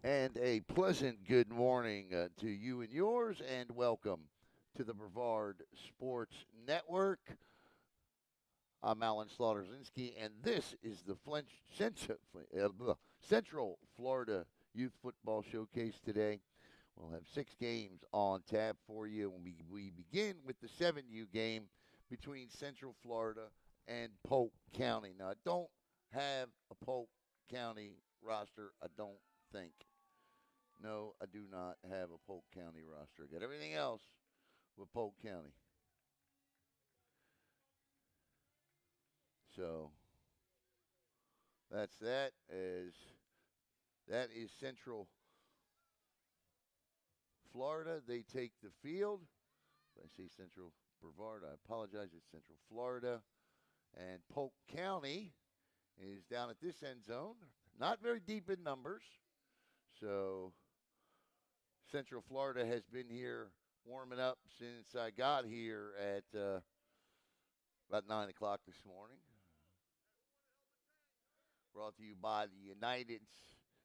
And a pleasant good morning to you and yours, and welcome to the Brevard Sports Network. I'm Alan Slaughterzinski, and this is the Central Florida Youth Football Showcase today. We'll have 6 games on tap for you. We begin with the 7U game between Central Florida and Polk County. Now, I don't have a Polk County roster, I don't think. No, I do not have a Polk County roster. I got everything else with Polk County. So that's that. As that is Central Florida. They take the field. If I say Central Brevard, I apologize. It's Central Florida. And Polk County is down at this end zone. Not very deep in numbers. So Central Florida has been here warming up since I got here at about 9 o'clock this morning. Brought to you by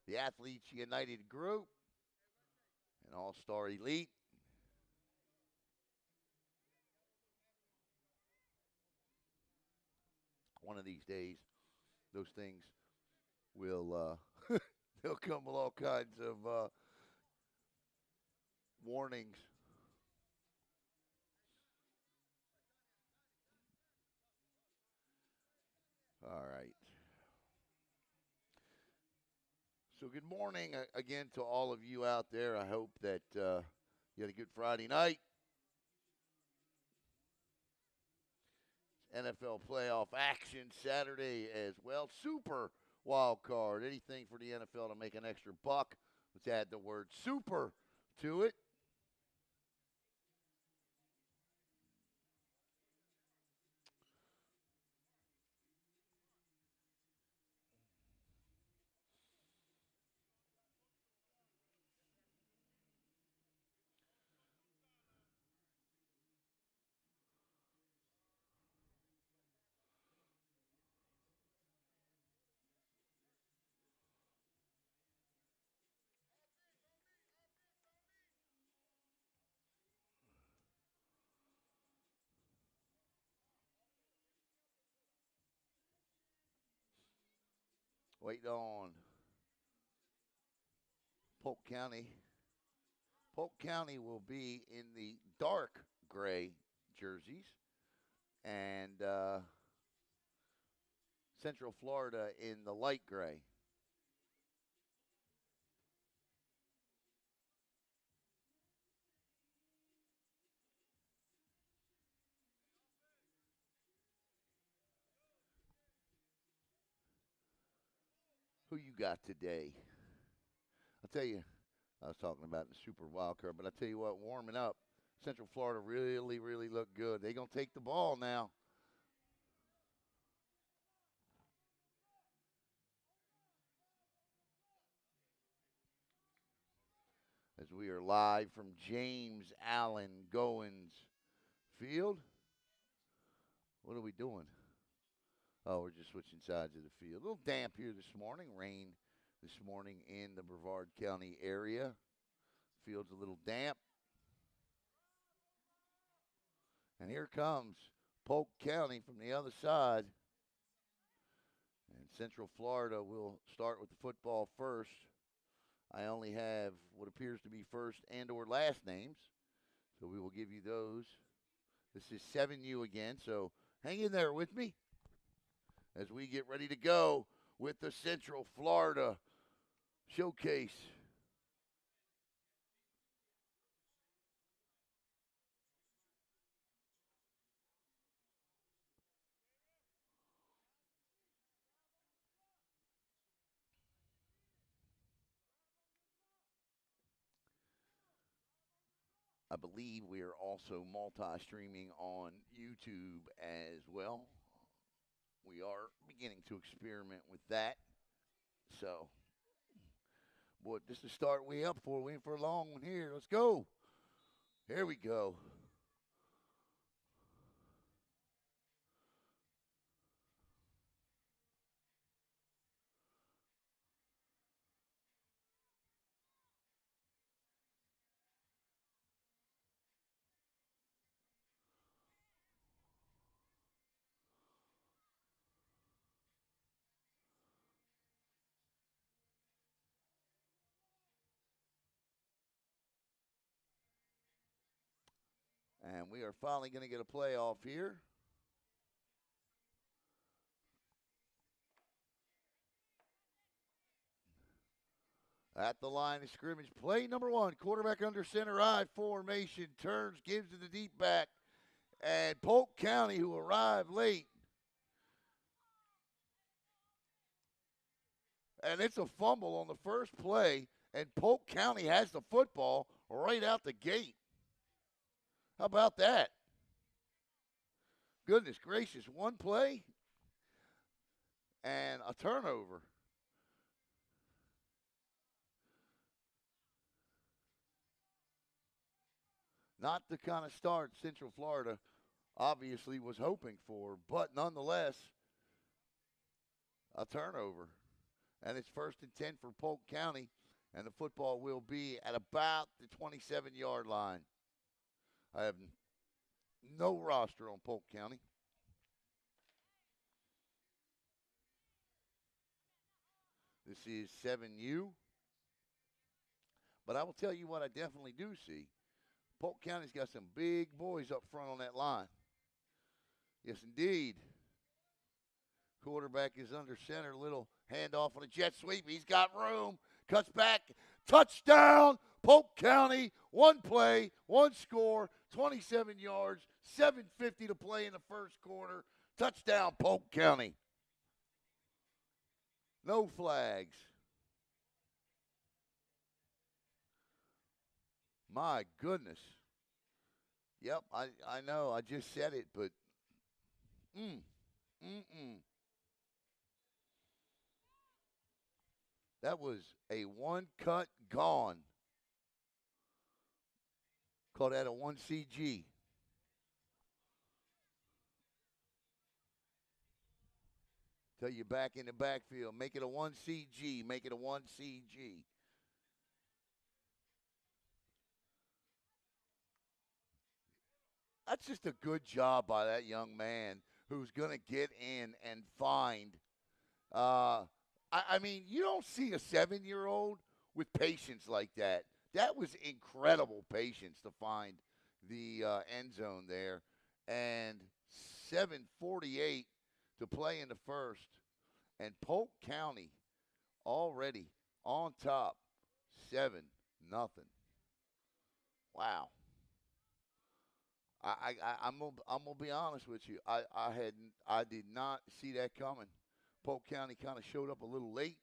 the Athletes United Group, and All Star Elite. One of these days, those things will they'll come with all kinds of warnings. All right. So good morning again to all of you out there. I hope that you had a good Friday night. NFL playoff action Saturday as well. Super wild card. Anything for the NFL to make an extra buck. Let's add the word super to it. Waiting on Polk County. Polk County will be in the dark gray jerseys, and Central Florida in the light gray. Who you got today? I'll tell you, I was talking about in the Super Wild Card, but I'll tell you what, warming up, Central Florida really, really looked good. They're going to take the ball now as we are live from James Allen Goins Field. What are we doing? Oh, we're just switching sides of the field. A little damp here this morning. Rain this morning in the Brevard County area. Field's a little damp. And here comes Polk County from the other side. And Central Florida will start with the football first. I only have what appears to be first and or last names. So we will give you those. This is 7U again, so hang in there with me as we get ready to go with the Central Florida Showcase. I believe we are also multi-streaming on YouTube as well. We are beginning to experiment with that. So, boy, this is the start we up for. We in for a long one here. Let's go. Here we go. And we are finally going to get a playoff here. At the line of scrimmage, play number 1, quarterback under center, I formation, turns, gives to the deep back. And Polk County, who arrived late. And it's a fumble on the first play, and Polk County has the football right out the gate. How about that? Goodness gracious, one play and a turnover. Not the kind of start Central Florida obviously was hoping for, but nonetheless, a turnover. And it's 1st and 10 for Polk County, and the football will be at about the 27-yard line. I have no roster on Polk County. This is 7U. But I will tell you what I definitely do see. Polk County's got some big boys up front on that line. Yes, indeed. Quarterback is under center. Little handoff on a jet sweep. He's got room. Cuts back. Touchdown, Polk County. One play, one score, 27 yards, 7:50 to play in the first quarter. Touchdown, Polk County. No flags. My goodness. Yep, I know. I just said it, but that was a one cut gone. Call that a 1CG. Tell you back in the backfield. Make it a 1CG. Make it a 1CG. That's just a good job by that young man who's going to get in and find. I mean, you don't see a 7-year-old with patience like that. That was incredible patience to find the end zone there. And 7:48 to play in the first. And Polk County already on top, 7-0. Wow. I'm gonna be honest with you. I did not see that coming. Polk County kind of showed up a little late.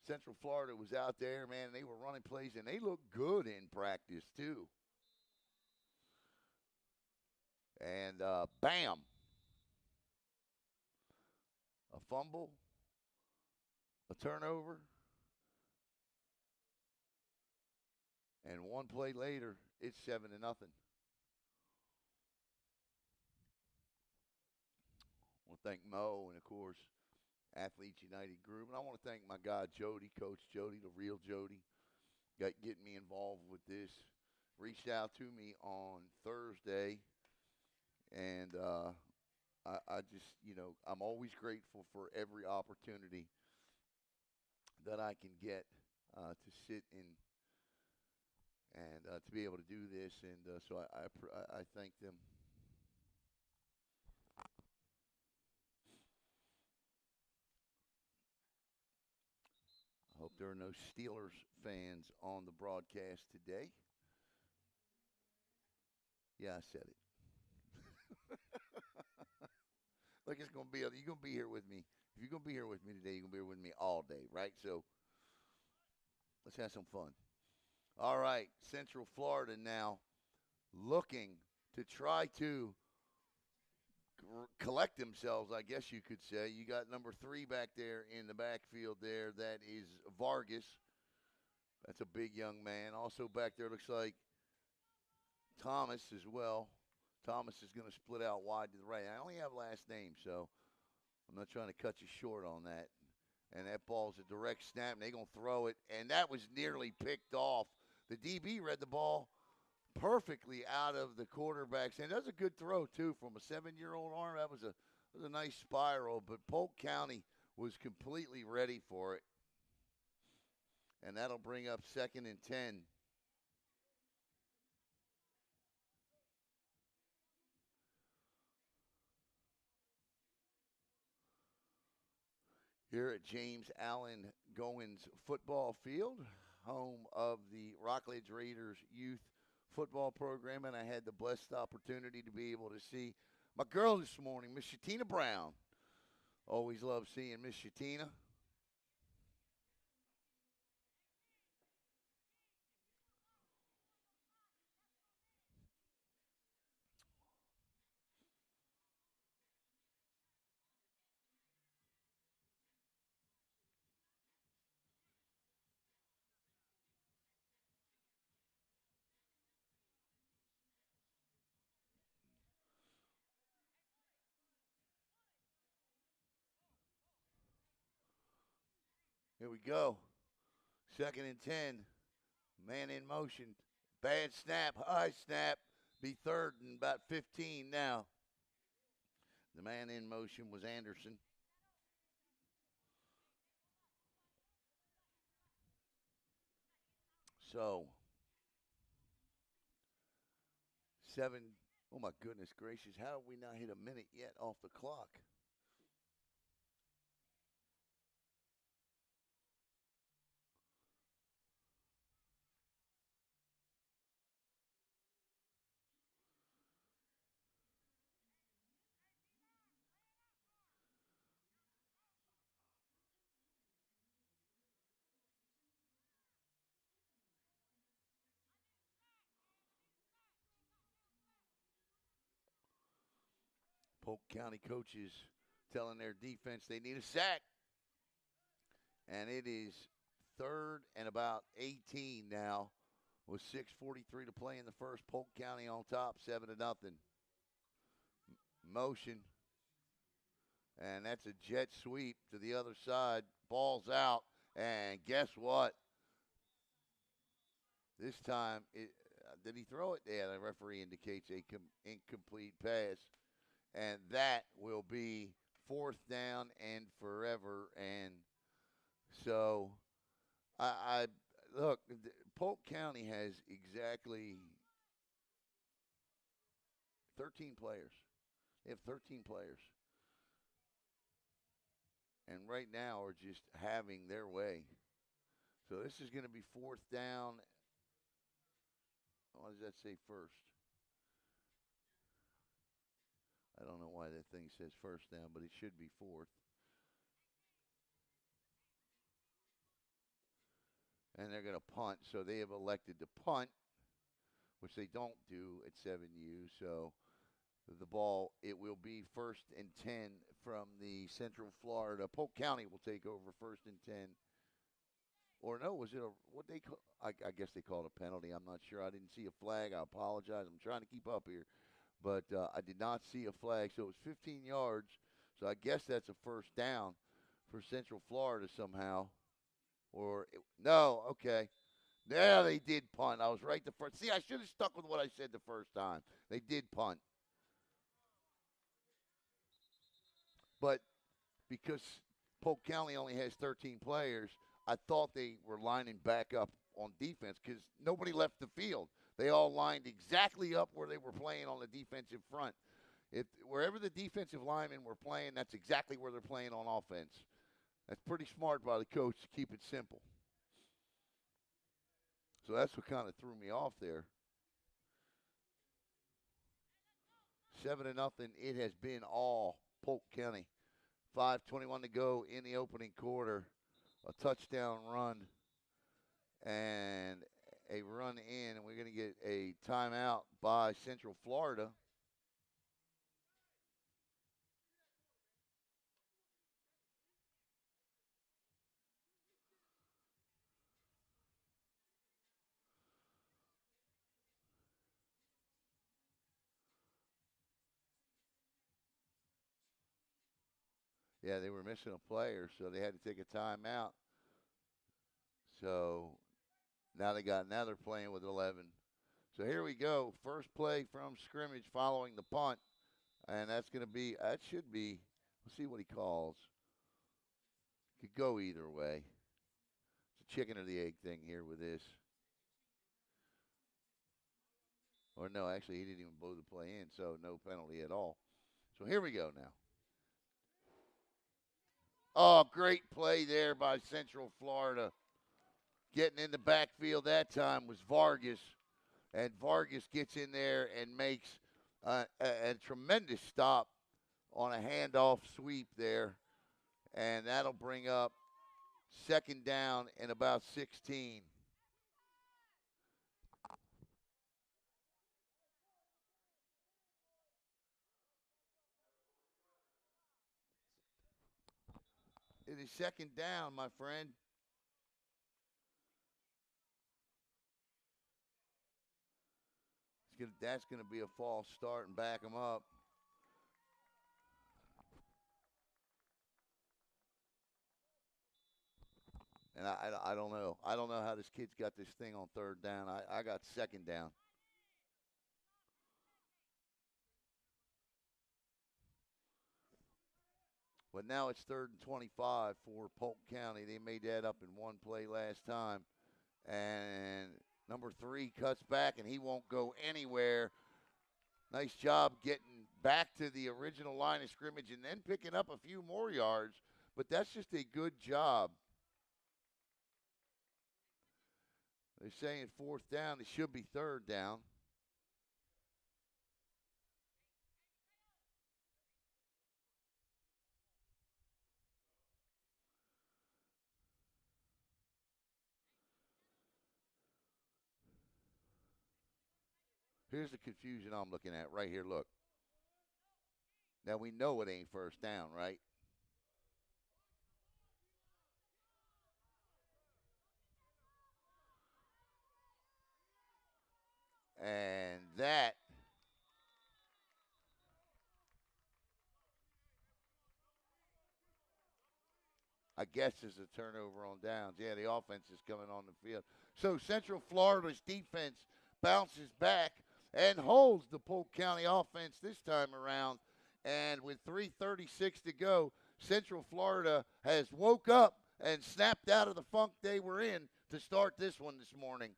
Central Florida was out there, man. They were running plays and they looked good in practice too. And bam, a fumble, a turnover, and one play later, it's 7-0. I want to thank Mo and, of course, Athletes United Group. And I want to thank my guy, Jody, Coach Jody, the real Jody, getting me involved with this. Reached out to me on Thursday, and I just, I'm always grateful for every opportunity that I can get to sit in and to be able to do this. And so I thank them. I hope there are no Steelers fans on the broadcast today. Yeah, I said it. Look, it's gonna be. You're gonna be here with me. If you're gonna be here with me today, you're gonna be here with me all day, right? So let's have some fun. All right, Central Florida now looking to try to collect themselves, I guess you could say. You got number 3 back there in the backfield there. That is Vargas. That's a big young man. Also back there looks like Thomas as well. Thomas is going to split out wide to the right. I only have last name, so I'm not trying to cut you short on that. And that ball's a direct snap, and they're going to throw it. And that was nearly picked off. The DB read the ball perfectly out of the quarterback's hand. That was a good throw, too, from a 7-year-old arm. That was a nice spiral. But Polk County was completely ready for it. And that'll bring up 2nd and 10. Here at James Allen Goins Football Field, home of the Rockledge Raiders youth football program, and I had the blessed opportunity to be able to see my girl this morning, Miss Shatina Brown. Always love seeing Miss Shatina. Here we go. 2nd and 10. Man in motion. Bad snap. High snap. Be third and about 15 now. The man in motion was Anderson. So, 7. Oh, my goodness gracious. How have we not hit a minute yet off the clock? Polk County coaches telling their defense they need a sack. And it is 3rd and about 18 now with 6:43 to play in the first. Polk County on top, 7-0. Motion. And that's a jet sweep to the other side. Ball's out. And guess what? This time, did he throw it? Yeah, the referee indicates a incomplete pass. And that will be 4th down and forever. And so I look, Polk County has exactly 13 players. They have 13 players. And right now are just having their way. So this is going to be 4th down. What does that say first? I don't know why that thing says 1st down, but it should be 4th. And they're going to punt. So they have elected to punt, which they don't do at 7U. So the ball, it will be 1st and 10 from the Central Florida. Polk County will take over 1st and 10. Or no, was it a what they call? I guess they called a penalty. I'm not sure. I didn't see a flag. I apologize. I'm trying to keep up here, but I did not see a flag. So it was 15 yards. So I guess that's a 1st down for Central Florida somehow. Or no, okay. Yeah, they did punt. I was right the first. See, I should have stuck with what I said the first time. They did punt, but because Polk County only has 13 players, I thought they were lining back up on defense because nobody left the field. They all lined exactly up where they were playing on the defensive front. If wherever the defensive linemen were playing, that's exactly where they're playing on offense. That's pretty smart by the coach to keep it simple. So that's what kind of threw me off there. 7-0. It has been all Polk County. 5:21 to go in the opening quarter. A touchdown run and a run in, and we're going to get a timeout by Central Florida. Yeah, they were missing a player, so they had to take a timeout. So now they're playing with 11. So here we go. First play from scrimmage following the punt, and that should be. We'll see what he calls. Could go either way. It's a chicken or the egg thing here with this. Or no, actually, he didn't even blow the play in, so no penalty at all. So here we go now. Oh, great play there by Central Florida. Getting in the backfield that time was Vargas. And Vargas gets in there and makes a tremendous stop on a handoff sweep there. And that'll bring up second down and about 16. It is second down, my friend. That's going to be a false start and back them up. And I don't know. I don't know how this kid's got this thing on third down. I got second down. But now it's third and 25 for Polk County. They made that up in one play last time. And number 3 cuts back, and he won't go anywhere. Nice job getting back to the original line of scrimmage and then picking up a few more yards. But that's just a good job. They're saying fourth down. It should be third down. Here's the confusion I'm looking at right here. Look. Now we know it ain't first down, right? And that, I guess, is a turnover on downs. Yeah, the offense is coming on the field. So Central Florida's defense bounces back and holds the Polk County offense this time around. And with 3:36 to go, Central Florida has woke up and snapped out of the funk they were in to start this one this morning.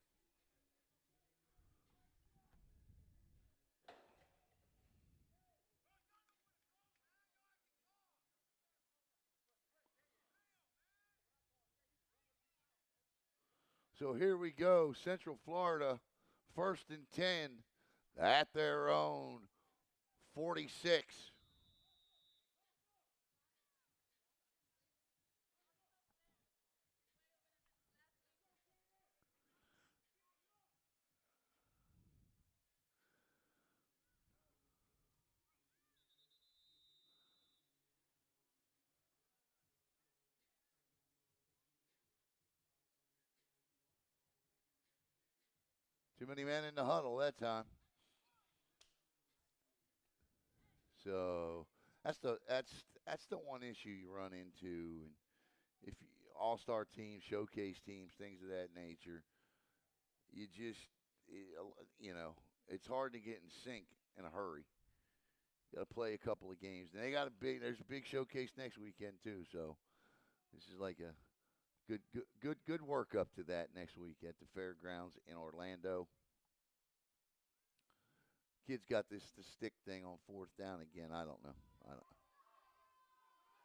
So here we go. Central Florida, first and 10 at their own 46. Too many men in the huddle that time. So that's the one issue you run into. And if all-star teams, showcase teams, things of that nature, you just you know it's hard to get in sync in a hurry. You got to play a couple of games. And they got a big. There's a big showcase next weekend too. So this is like a good work up to that next week at the fairgrounds in Orlando. Kid's got the stick thing on fourth down again. I don't know. I don't.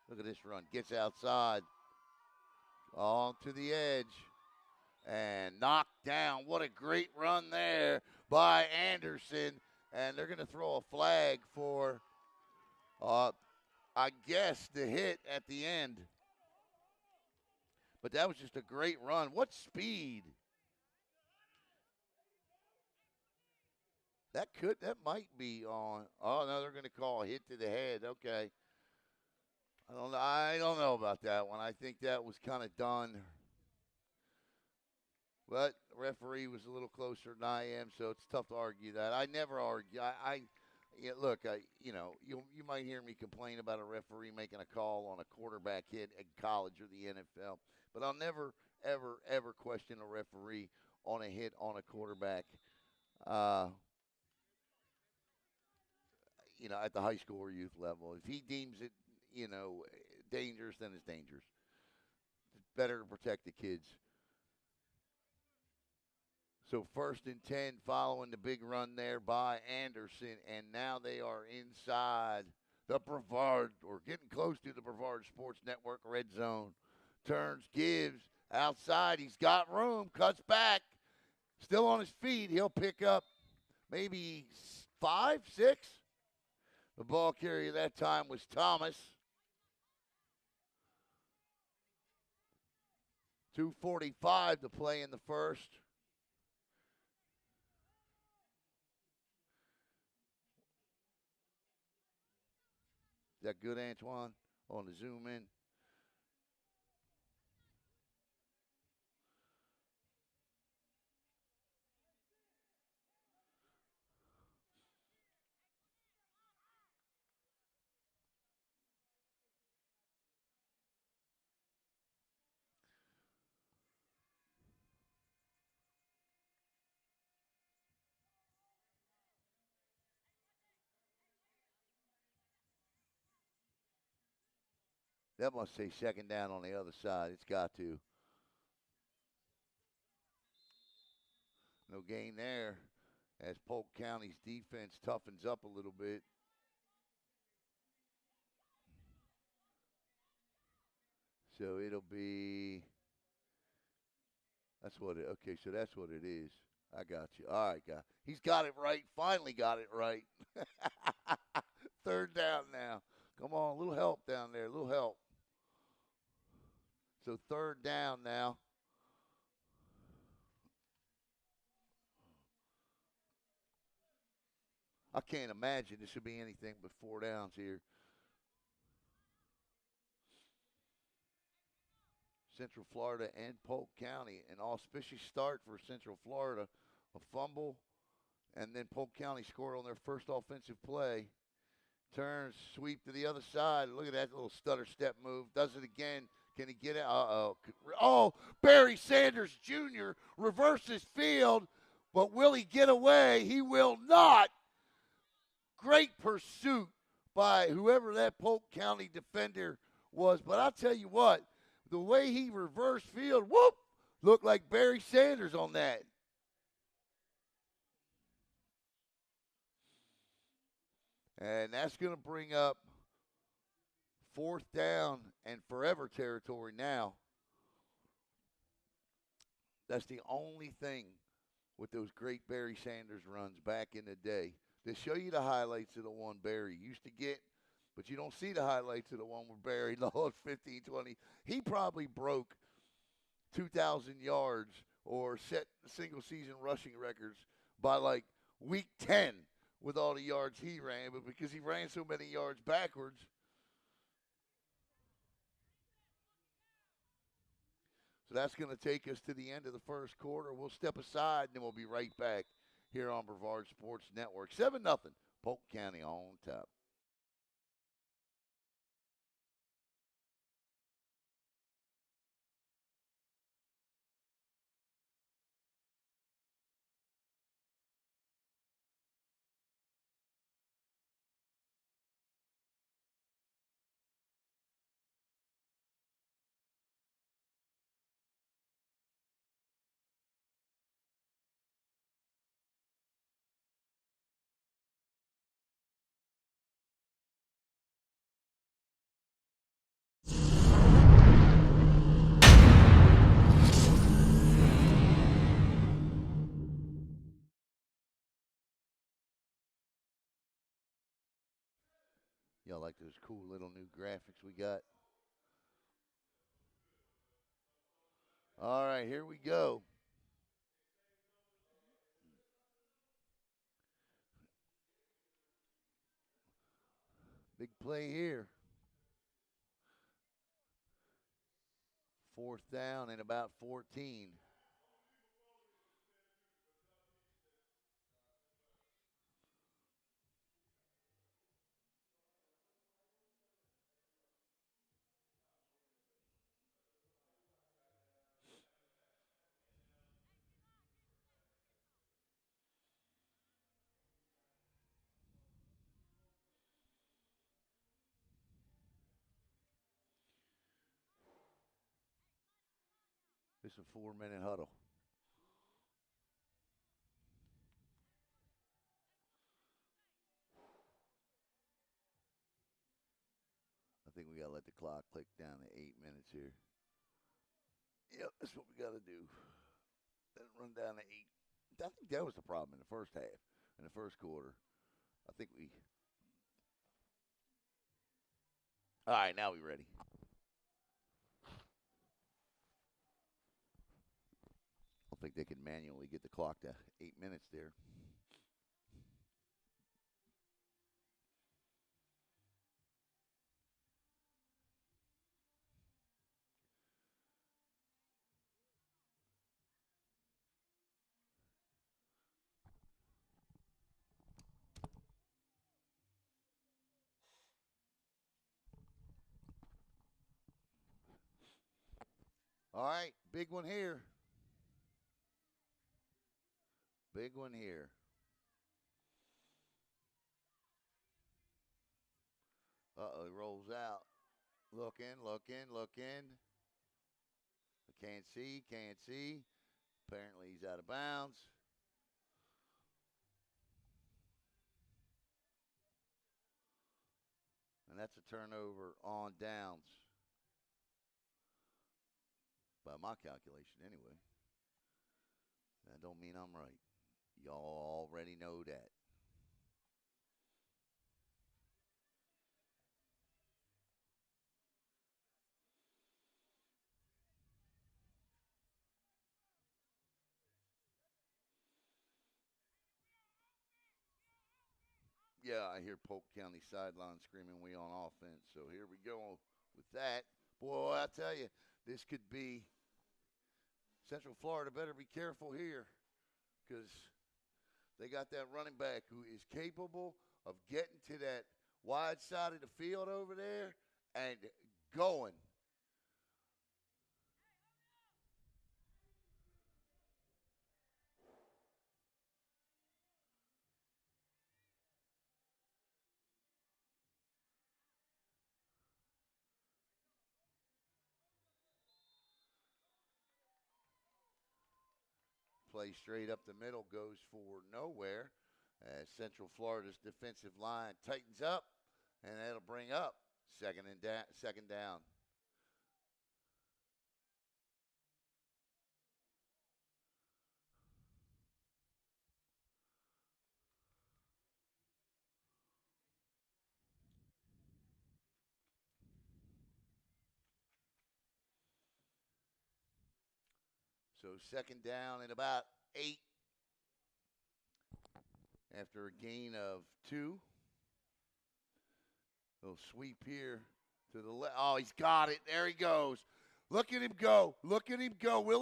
Look at this run. Gets outside, on to the edge, and knocked down. What a great run there by Anderson. And they're going to throw a flag for, I guess, the hit at the end. But that was just a great run. What speed! That might be on. Oh no, they're going to call a hit to the head. Okay. I don't know about that one. I think that was kind of done. But the referee was a little closer than I am, so it's tough to argue that. I never argue. Yeah, look, you might hear me complain about a referee making a call on a quarterback hit in college or the NFL, but I'll never, ever, ever question a referee on a hit on a quarterback. Uh, at the high school or youth level, if he deems it, dangerous, then it's dangerous. It's better to protect the kids. So first and 10 following the big run there by Anderson, and now they are inside The Brevard, or getting close to the Brevard Sports Network red zone. Turns, gives, outside. He's got room, cuts back. Still on his feet. He'll pick up maybe 5, 6. The ball carrier that time was Thomas. 2:45 to play in the first. Is that good, Antoine? On the zoom in. That must say second down on the other side. It's got to. No gain there as Polk County's defense toughens up a little bit. So it'll be. That's what it. Okay, so that's what it is. I got you. All right, guy. He's got it right. Finally got it right. Third down now. Come on, a little help down there. A little help. So third down now. I can't imagine this should be anything but 4 downs here. Central Florida and Polk County. An auspicious start for Central Florida. A fumble, and then Polk County scored on their first offensive play. Turns, sweep to the other side. Look at that little stutter step move. Does it again. Can he get it? Uh-oh. Oh, Barry Sanders Jr. reverses field, but will he get away? He will not. Great pursuit by whoever that Polk County defender was. But I'll tell you what, the way he reversed field, whoop, looked like Barry Sanders on that. And that's going to bring up fourth down and forever territory now. That's the only thing with those great Barry Sanders runs back in the day. They show you the highlights of the one Barry used to get, but you don't see the highlights of the one where Barry lost 15, 20. He probably broke 2,000 yards or set single season rushing records by like week 10 with all the yards he ran, but because he ran so many yards backwards. So that's going to take us to the end of the first quarter. We'll step aside, and then we'll be right back here on Brevard Sports Network. 7-0, Polk County on top. Y'all like those cool little new graphics we got? All right, here we go. Big play here. Fourth down and about 14. It's a 4-minute huddle. clock click down to 8 minutes here. Yep, that's what we got to do. Let it run down to 8. I think that was the problem in the first half, in the first quarter. I think we. All right, now we're ready. I think they can manually get the clock to 8 minutes there. All right, big one here. Big one here. Uh-oh, he rolls out. Looking. Can't see. Apparently he's out of bounds. And that's a turnover on downs. By my calculation, anyway. That don't mean I'm right. Y'all already know that. Yeah, I hear Polk County sideline screaming we on offense. So here we go with that. Boy, I tell you, this could be Central Florida better be careful here because they got that running back who is capable of getting to that wide side of the field over there and going. Play straight up the middle goes for nowhere as Central Florida's defensive line tightens up, and that'll bring up second down. So second down and about 8 after a gain of 2. Little sweep here to the left. Oh, he's got it. There he goes. Look at him go. Will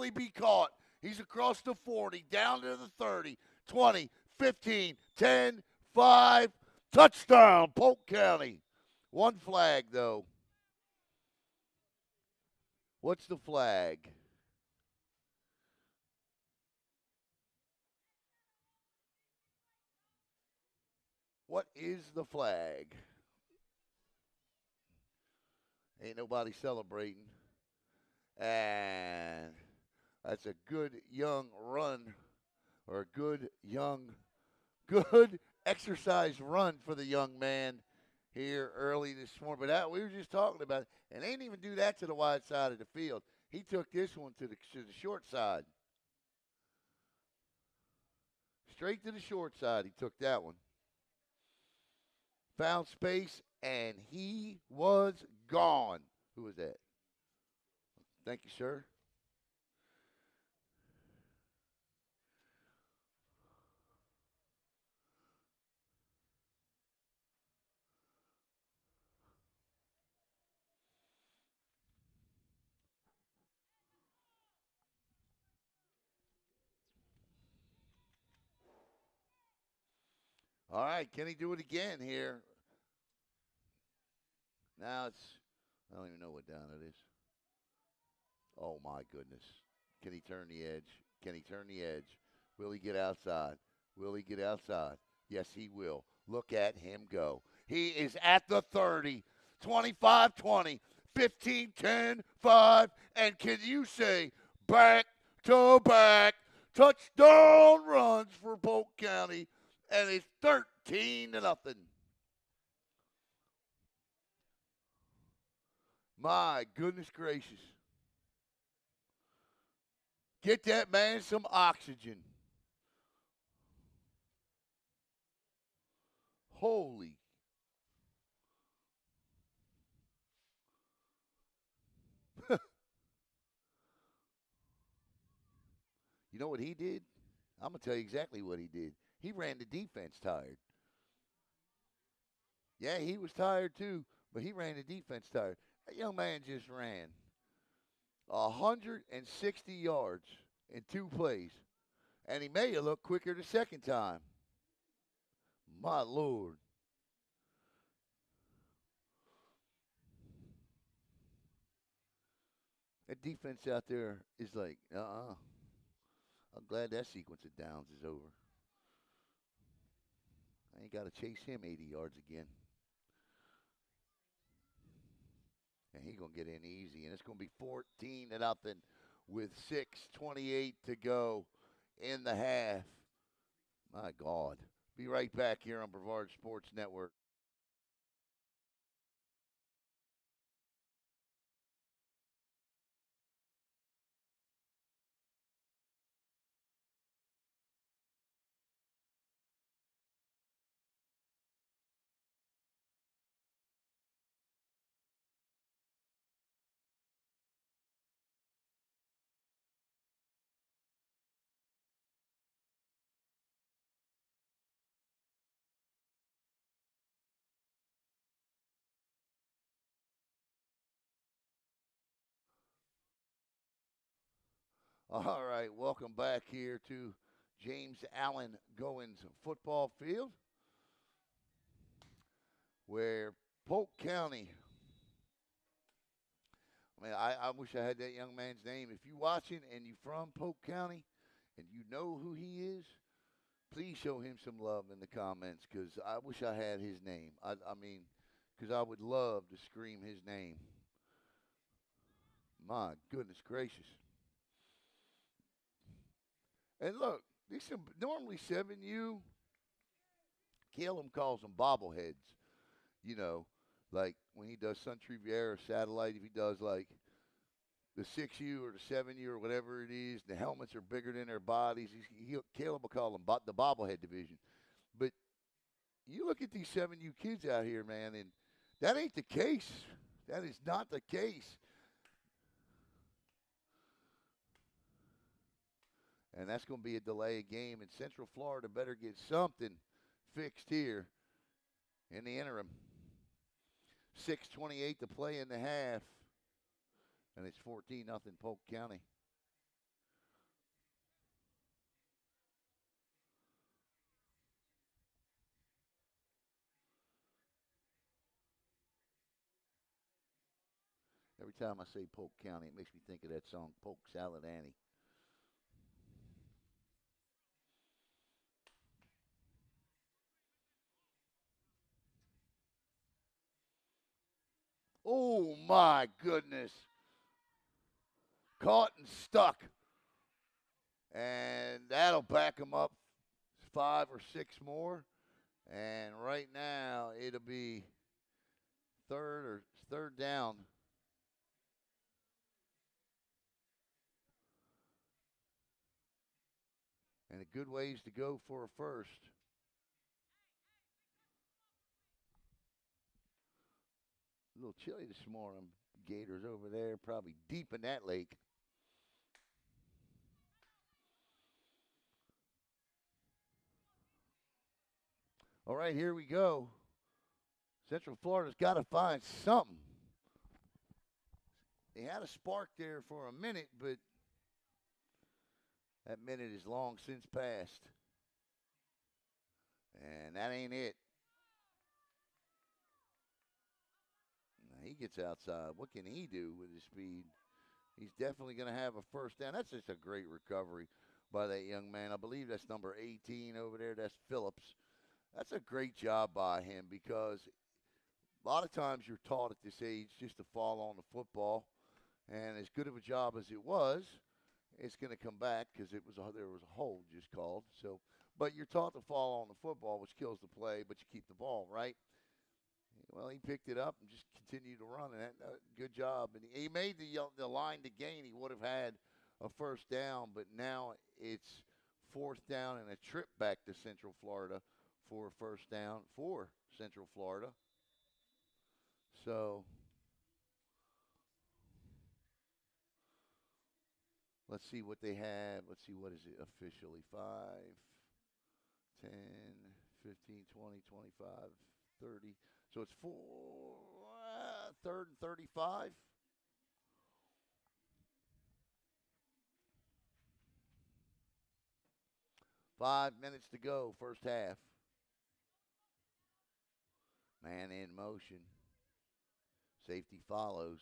he be caught? He's across the 40, down to the 30, 20, 15, 10, 5. Touchdown, Polk County. One flag, though. What's the flag? What is the flag? Ain't nobody celebrating. And that's a good young run or a good exercise run for the young man here early this morning. But that, we were just talking about it. And they didn't even do that to the wide side of the field. He took this one to the short side. Straight to the short side, he took that one. Found space, and he was gone. Who was that? Thank you, sir. All right, can he do it again here? Now I don't even know what down it is. Oh, my goodness. Can he turn the edge? Will he get outside? Yes, he will. Look at him go. He is at the 30, 25-20, 15-10, 5, and can you say back-to-back touchdown runs for Polk County, and it's 13-0. My goodness gracious. Get that man some oxygen. Holy. You know what he did? I'm going to tell you exactly what he did. He ran the defense tired. Yeah, he was tired too, but he ran the defense tired. That young man just ran 160 yards in 2 plays, and he made it look quicker the second time. My Lord. That defense out there is like, I'm glad that sequence of downs is over. I ain't got to chase him 80 yards again. And he's going to get in easy. And it's going to be 14 to nothing with 6:28 to go in the half. My God. Be right back here on Brevard Sports Network. All right, welcome back here to James Allen Goins football field, where Polk County. I wish I had that young man's name. If you're watching and you're from Polk County and you know who he is, please show him some love in the comments because I wish I had his name. I mean, because I would love to scream his name. My goodness gracious. And look, these some normally 7U, Caleb calls them bobbleheads. You know, like when he does Sun Riviera Satellite, if he does like the 6U or the 7U or whatever it is, the helmets are bigger than their bodies. Caleb will call them the bobblehead division. But you look at these 7U kids out here, man, and that ain't the case. That is not the case. And that's going to be a delay game. And Central Florida better get something fixed here in the interim. 6:28 to play in the half. And it's 14-0 Polk County. Every time I say Polk County, it makes me think of that song, Polk Salad Annie. Oh, my goodness. Caught and stuck. And that'll back him up 5 or 6 more. And right now, it'll be third down. And a good ways to go for a first. A little chilly this morning. Gators over there, probably deep in that lake. All right, here we go. Central Florida's got to find something. They had a spark there for a minute, but that minute is long since passed. And that ain't it. He gets outside. What can he do with his speed? He's definitely going to have a first down. That's just a great recovery by that young man. I believe that's number 18 over there. That's Phillips. That's a great job by him because a lot of times you're taught at this age just to fall on the football. And as good of a job as it was, it's going to come back because there was a hold just called. So, but you're taught to fall on the football, which kills the play, but you keep the ball, right? Well, he picked it up and just continued to run. And good job. And he made the line to gain. He would have had a first down, but now it's fourth down and a trip back to Central Florida for a first down for Central Florida. So let's see what they have. Let's see, what is it officially? 5, 10, 15, 20, 25, 30. So it's third and 35. 5 minutes to go, first half. Man in motion. Safety follows.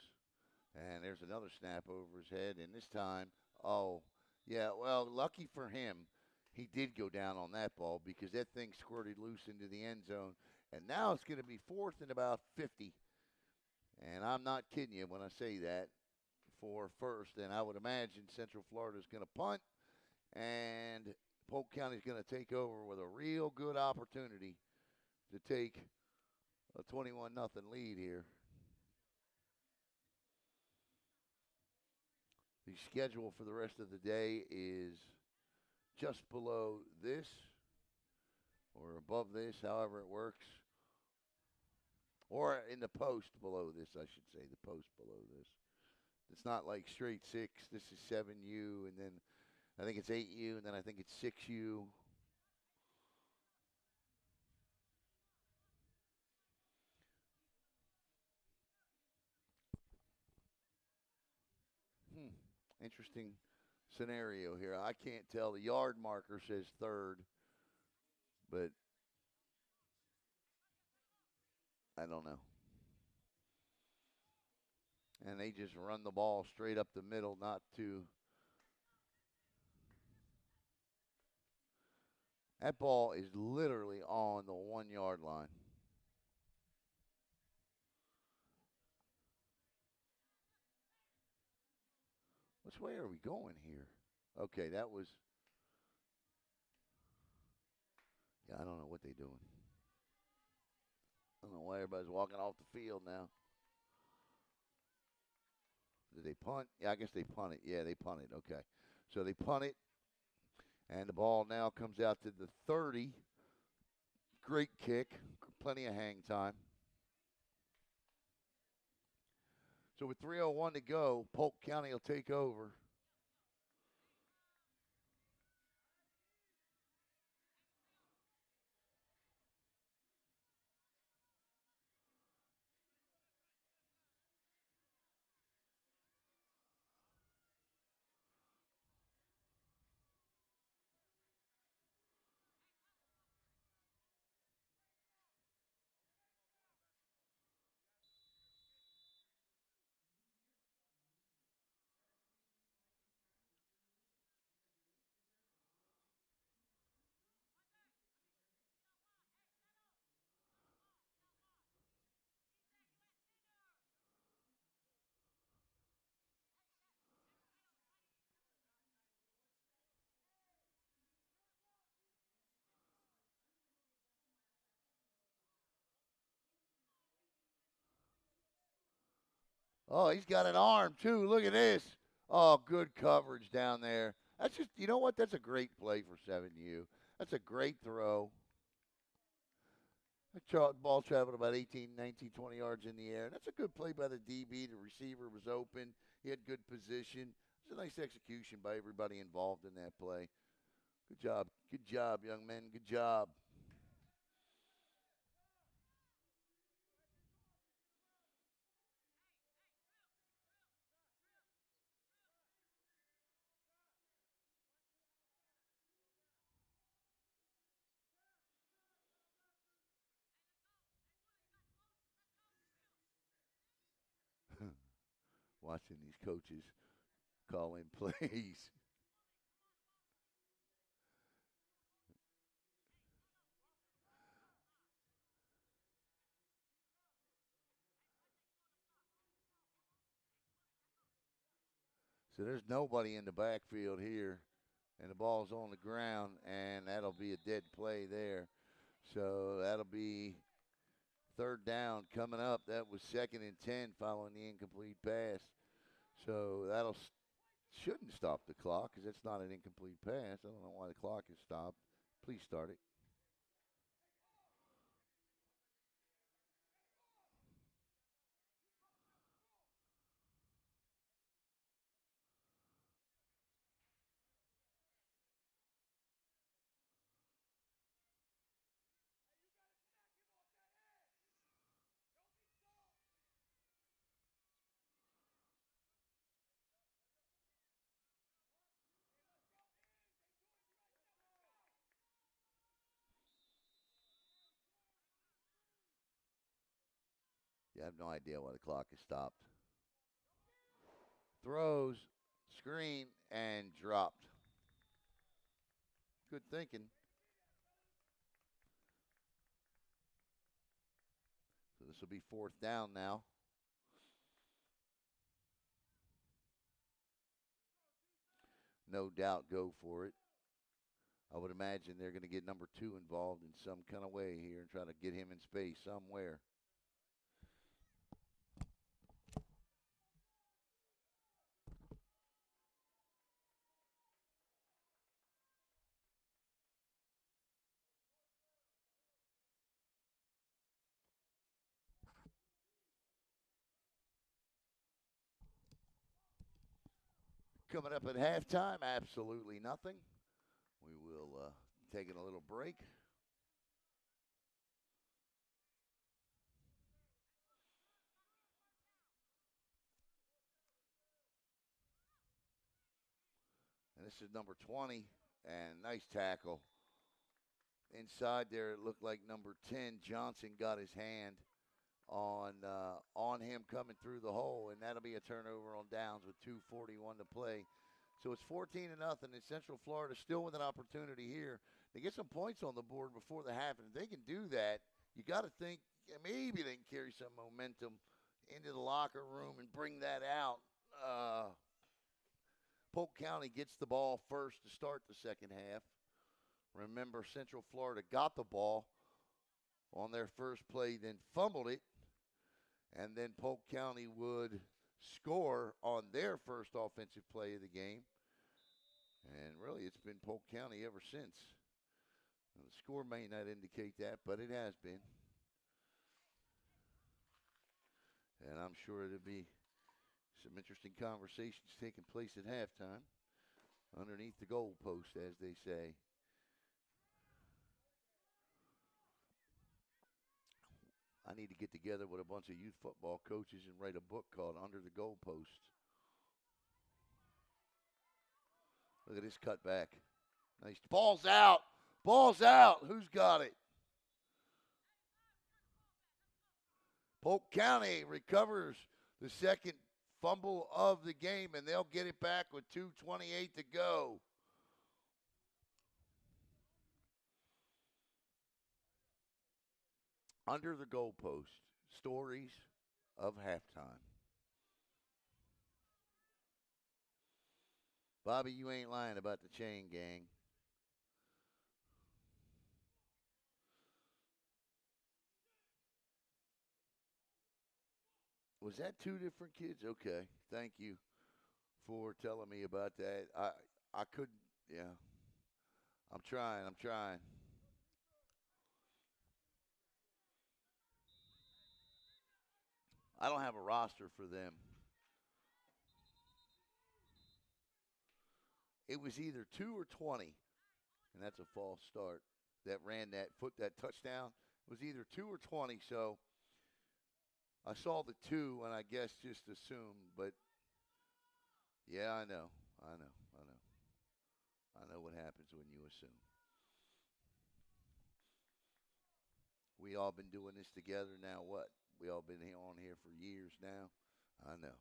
And there's another snap over his head. And this time, oh, yeah, well, lucky for him, he did go down on that ball because that thing squirted loose into the end zone. And now it's going to be fourth and about 50. And I'm not kidding you when I say that, for first. And I would imagine Central Florida is going to punt. And Polk County is going to take over with a real good opportunity to take a 21-0 lead here. The schedule for the rest of the day is just below this or above this, however it works. Or in the post below this, I should say, the post below this. It's not like straight 6. This is 7U, and then I think it's 8U, and then I think it's 6U. Interesting scenario here. I can't tell. The yard marker says third, but I don't know. And they just run the ball straight up the middle, not to. That ball is literally on the 1 yard line. Which way are we going here? Okay, that was. Yeah, I don't know what they're doing. I don't know why everybody's walking off the field now. Did they punt? Yeah, I guess they punted. Yeah, they punted. Okay. So they punt it, and the ball now comes out to the 30. Great kick. Plenty of hang time. So with 3:01 to go, Polk County will take over. Oh, he's got an arm, too. Look at this. Oh, good coverage down there. That's just, you know what? That's a great play for 7U. That's a great throw. The ball traveled about 18, 19, 20 yards in the air. That's a good play by the DB. The receiver was open. He had good position. It's a nice execution by everybody involved in that play. Good job. Good job, young men. Good job. Watching these coaches calling plays. So there's nobody in the backfield here, and the ball's on the ground, and that'll be a dead play there. So that'll be Third down coming up. That was 2nd and 10 following the incomplete pass. So that'll shouldn't stop the clock because it's not an incomplete pass. I don't know why the clock is stopped. Please start it. Yeah, I have no idea why the clock is stopped. Throws, screen, and dropped. Good thinking. So this will be 4th down now. No doubt go for it. I would imagine they're going to get number 2 involved in some kind of way here and try to get him in space somewhere. Coming up at halftime, absolutely nothing. We will taking a little break. And this is number 20, and nice tackle. Inside there, it looked like number 10, Johnson, got his hand on him coming through the hole, and that'll be a turnover on downs with 2:41 to play. So it's 14-0, and Central Florida still with an opportunity here to get some points on the board before the half. And if they can do that, you got to think maybe they can carry some momentum into the locker room and bring that out. Polk County gets the ball first to start the second half. Remember, Central Florida got the ball on their first play, then fumbled it, and then Polk County would score on their first offensive play of the game. And really, it's been Polk County ever since. Now, the score may not indicate that, but it has been. And I'm sure there'll be some interesting conversations taking place at halftime underneath the goalpost, as they say. I need to get together with a bunch of youth football coaches and write a book called Under the Goalpost. Look at this cutback. Nice. Ball's out. Ball's out. Who's got it? Polk County recovers the second fumble of the game, and they'll get it back with 2:28 to go. Under the goalpost, stories of halftime. Bobby, you ain't lying about the chain gang. Was that 2 different kids? Okay. Thank you for telling me about that. I couldn't. Yeah. I'm trying. I'm trying. I don't have a roster for them. It was either 2 or 20, and that's a false start. That ran that touchdown. It was either 2 or 20. So I saw the 2, and I guess just assumed. But yeah, I know. I know. I know. I know what happens when you assume. We all been doing this together now. What? We all been on here for years now. I know.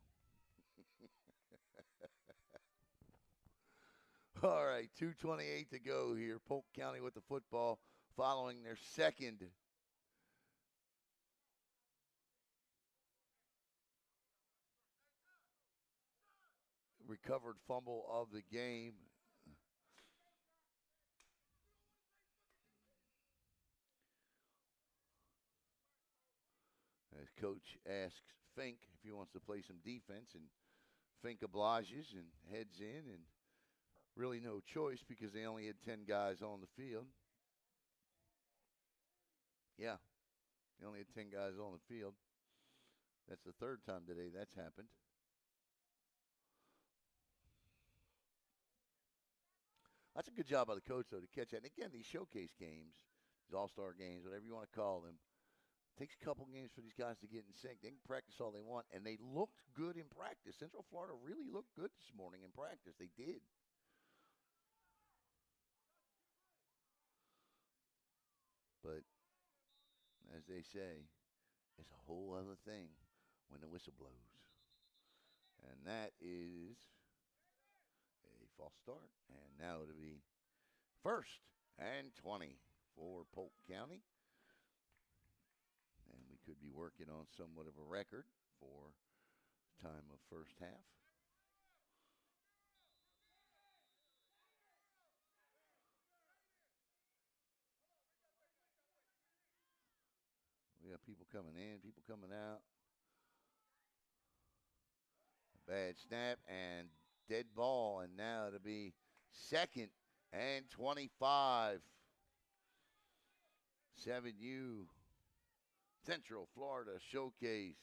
All right, 2:28 to go here. Polk County with the football following their second recovered fumble of the game. coach asks Fink if he wants to play some defense, and Fink obliges and heads in, and really no choice because they only had 10 guys on the field. Yeah, they only had 10 guys on the field. That's the third time today that's happened. That's a good job by the coach, though, to catch that. And again, these showcase games, these all-star games, whatever you want to call them, takes a couple games for these guys to get in sync. They can practice all they want, and they looked good in practice. Central Florida really looked good this morning in practice. They did. But as they say, it's a whole other thing when the whistle blows. And that is a false start. And now it'll be first and 20 for Polk County. And we could be working on somewhat of a record for time of first half. We have people coming in, people coming out. Bad snap and dead ball, and now it'll be second and 25. 7U Central Florida Showcase.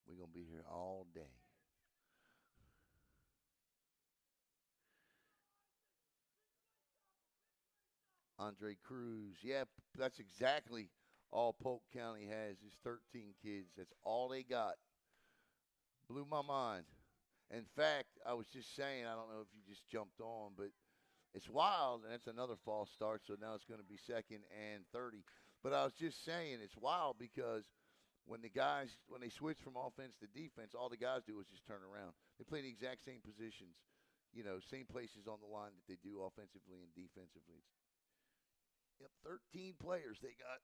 We're going to be here all day. Andre Cruz. Yeah, that's exactly all Polk County has is 13 kids. That's all they got. Blew my mind. In fact, I was just saying, I don't know if you just jumped on, but it's wild, and that's another false start, so now it's going to be second and 30. But I was just saying it's wild because when they switch from offense to defense, all the guys do is just turn around. They play the exact same positions, same places on the line that they do offensively and defensively. Yep, 13 players they got.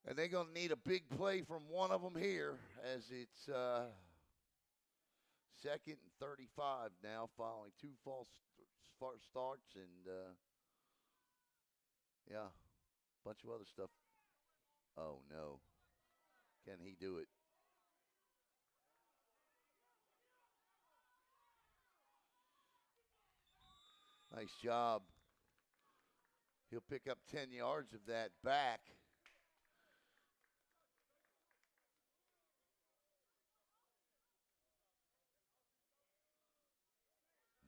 And they're going to need a big play from one of them here as it's second and 35 now following two false starts and, yeah, a bunch of other stuff. Oh, no. Can he do it? Nice job. He'll pick up 10 yards of that back.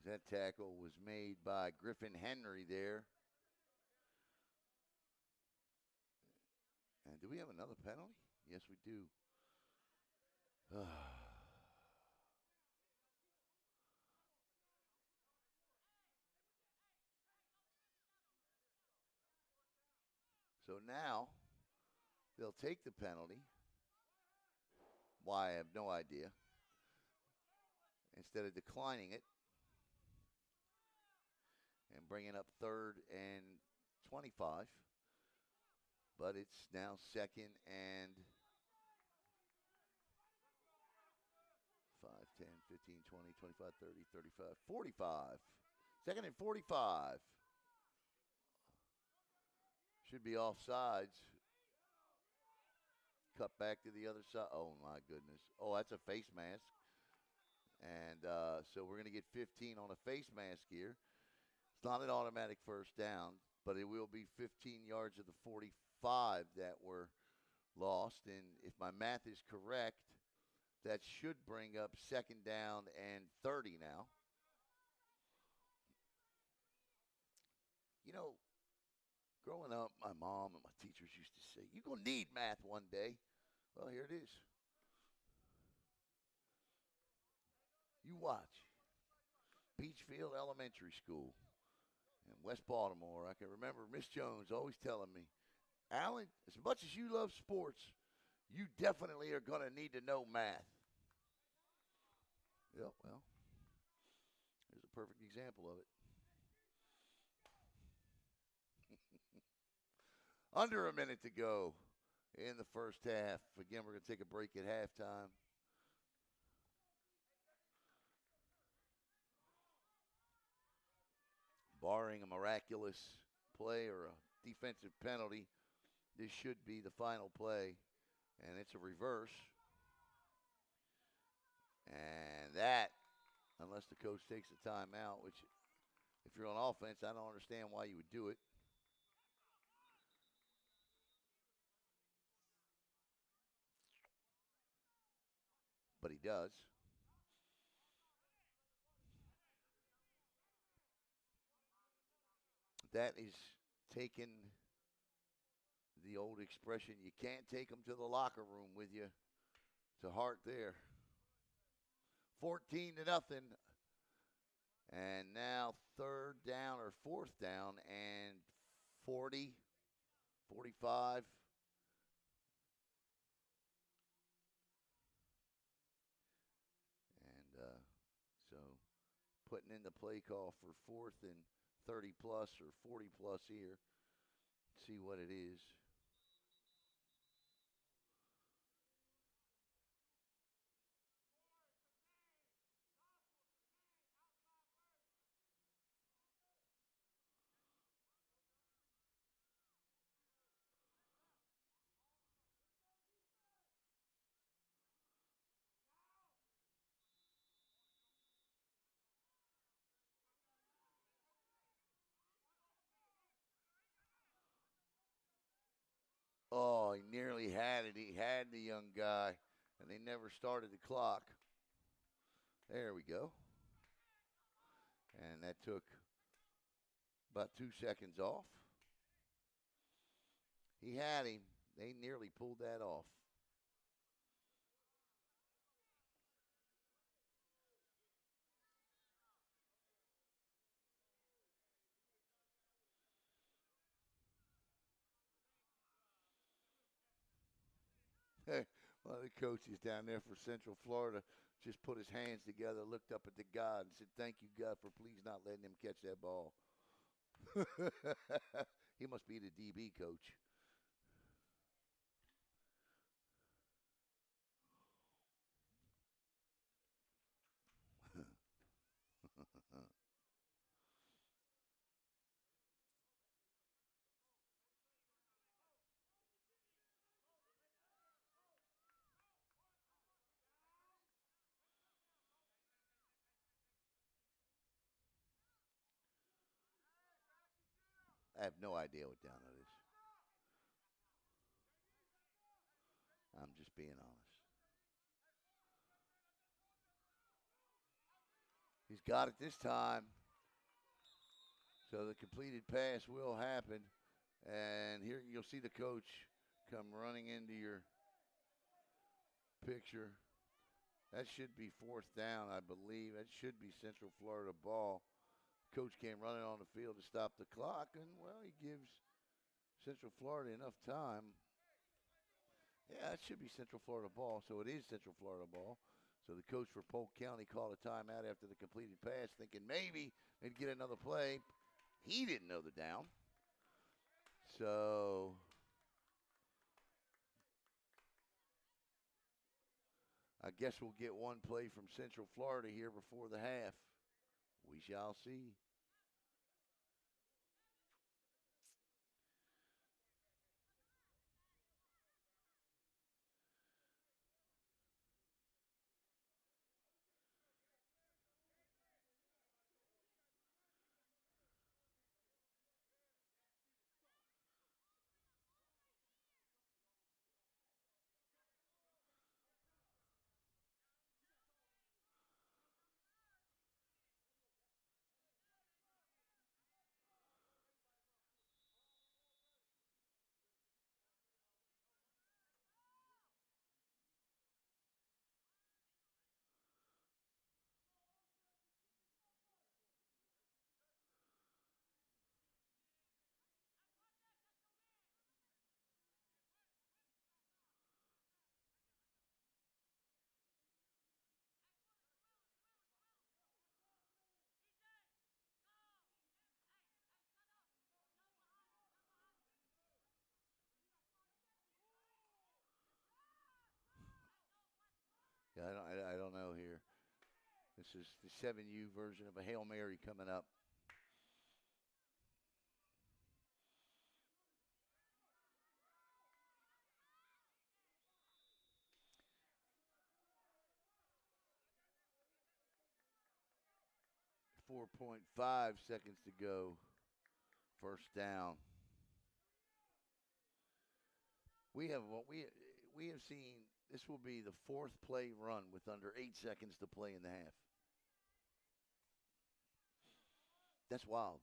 That tackle was made by Griffin Henry there. And do we have another penalty? Yes, we do. So now they'll take the penalty. Why, I have no idea. Instead of declining it and bringing up third and 25. But it's now second and 5, 10, 15, 20, 25, 30, 35, 45. Second and 45. Should be offsides. Cut back to the other side. Oh, my goodness. Oh, that's a face mask. And so we're going to get 15 on a face mask here. It's not an automatic first down, but it will be 15 yards of the 45 that were lost. And if my math is correct, that should bring up second down and 30 now. Growing up, my mom and my teachers used to say, you're going to need math one day. Well, here it is. You watch. Beachfield Elementary School in West Baltimore. I can remember Miss Jones always telling me, Alan, as much as you love sports, you definitely are going to need to know math. Yep, well, here's a perfect example of it. Under a minute to go in the first half. Again, we're going to take a break at halftime. Barring a miraculous play or a defensive penalty, this should be the final play, and it's a reverse. And that, unless the coach takes a timeout, which if you're on offense, I don't understand why you would do it. But he does. That is taking the old expression, you can't take them to the locker room with you, to heart there. 14 to nothing. And now third down or fourth down and 40, 45. And so putting in the play call for fourth and 30 plus or 40 plus here. See what it is. Oh, he nearly had it. He had the young guy, and they never started the clock. There we go. And that took about 2 seconds off. He had him. They nearly pulled that off. One of the coaches down there for Central Florida just put his hands together, looked up at the God, and said, "Thank you, God, for please not letting him catch that ball." He must be the DB coach. I have no idea what down it is. I'm just being honest. He's got it this time. So the completed pass will happen. And here you'll see the coach come running into your picture. That should be fourth down, I believe. That should be Central Florida ball. Coach came running on the field to stop the clock, and, well, he gives Central Florida enough time. Yeah, it should be Central Florida ball, so it is Central Florida ball. So the coach for Polk County called a timeout after the completed pass, thinking maybe they'd get another play. He didn't know the down. So I guess we'll get one play from Central Florida here before the half. We shall see. Yeah, I don't know here. This is the 7U version of a Hail Mary coming up. 4.5 seconds to go. First down. We have seen this will be the fourth play run with under 8 seconds to play in the half. That's wild.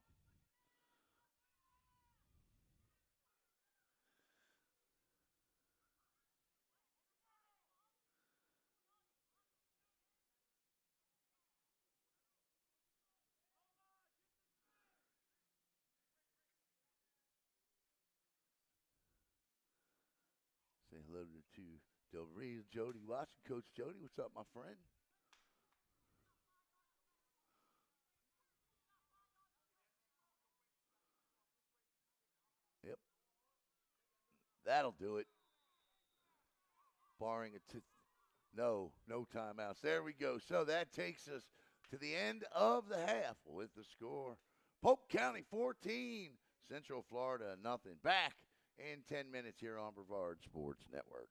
Say hello to Del Reed, Jody Watson. Coach Jody, what's up, my friend? Yep, that'll do it. Barring a no timeouts. There we go. So that takes us to the end of the half with the score. Polk County 14, Central Florida nothing. Back in 10 minutes here on Brevard Sports Network.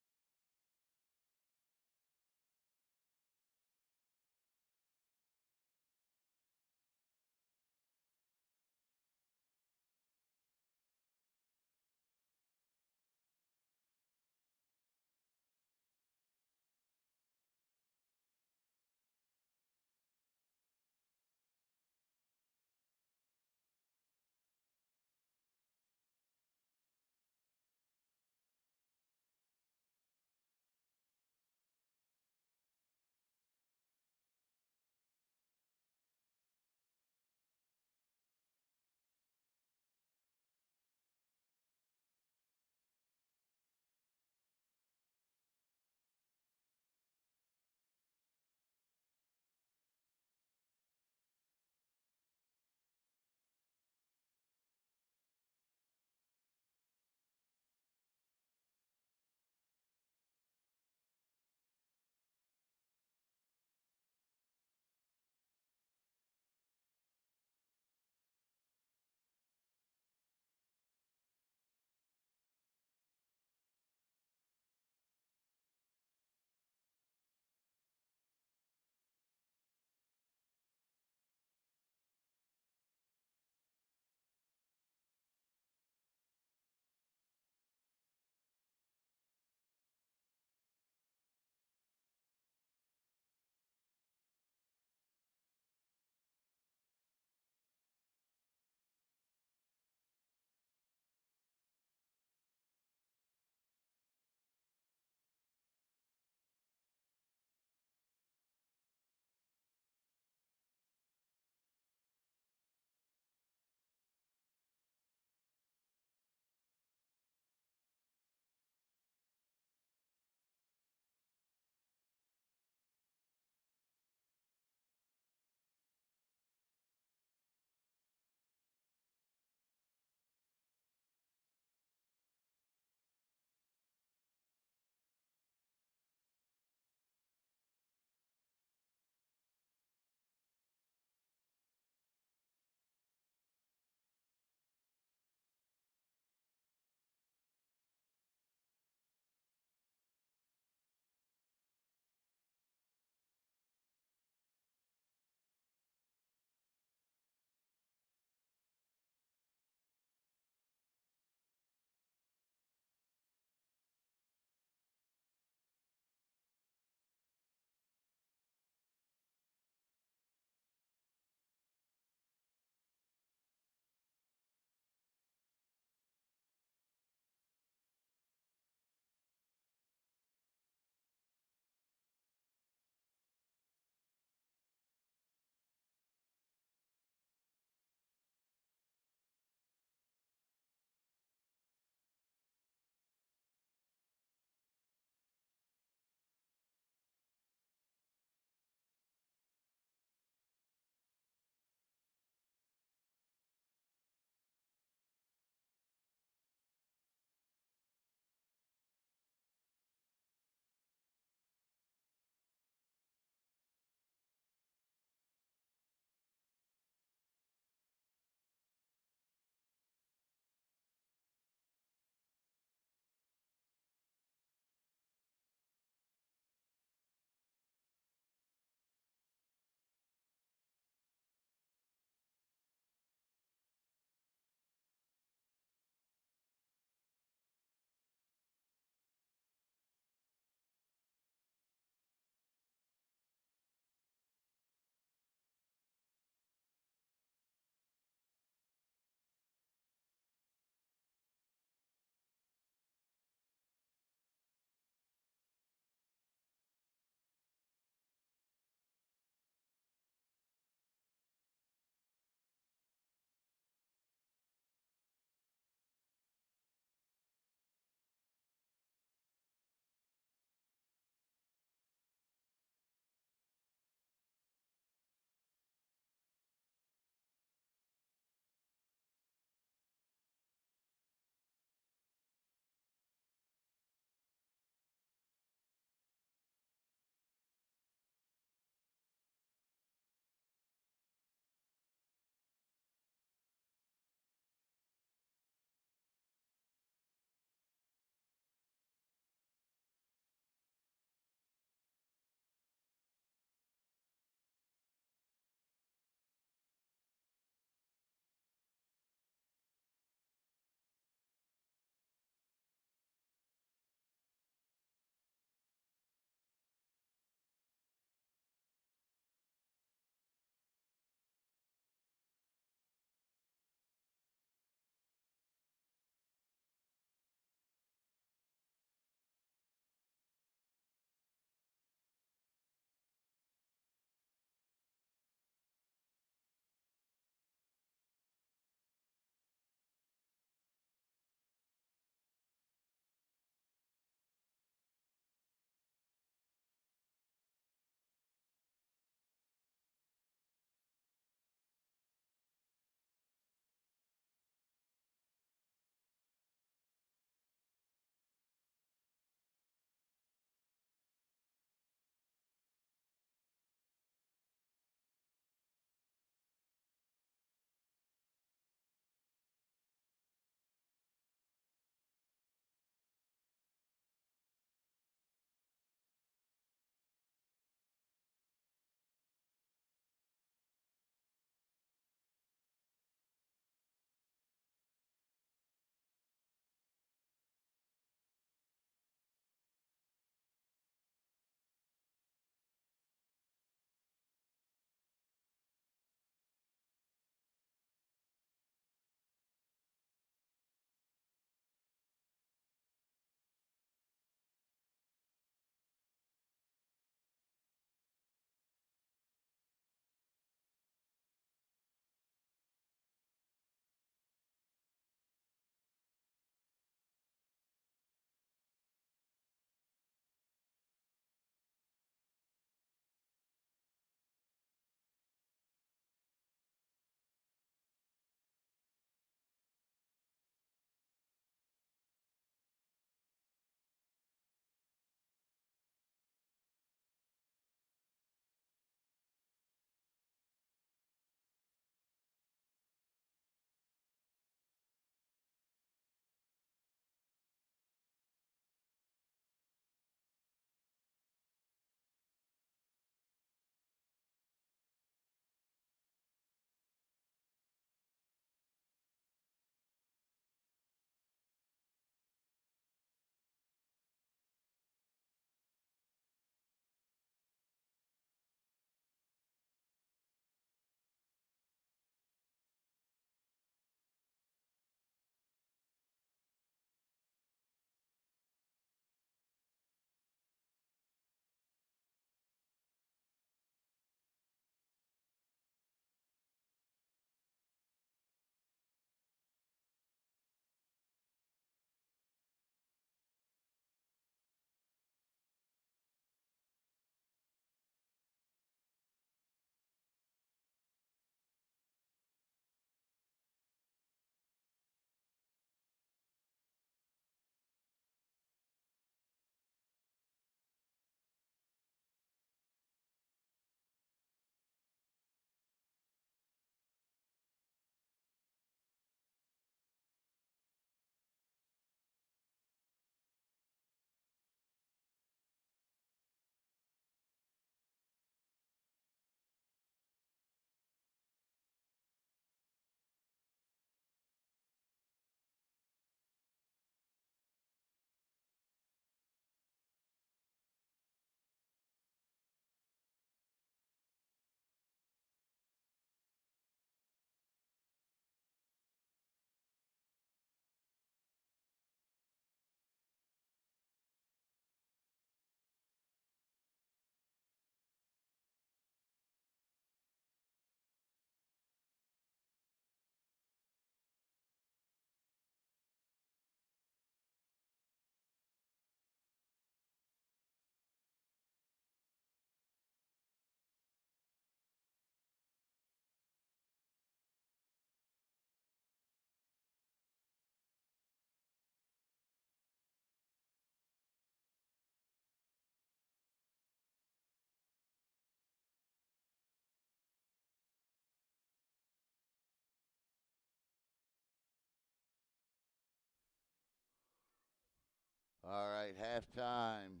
All right, halftime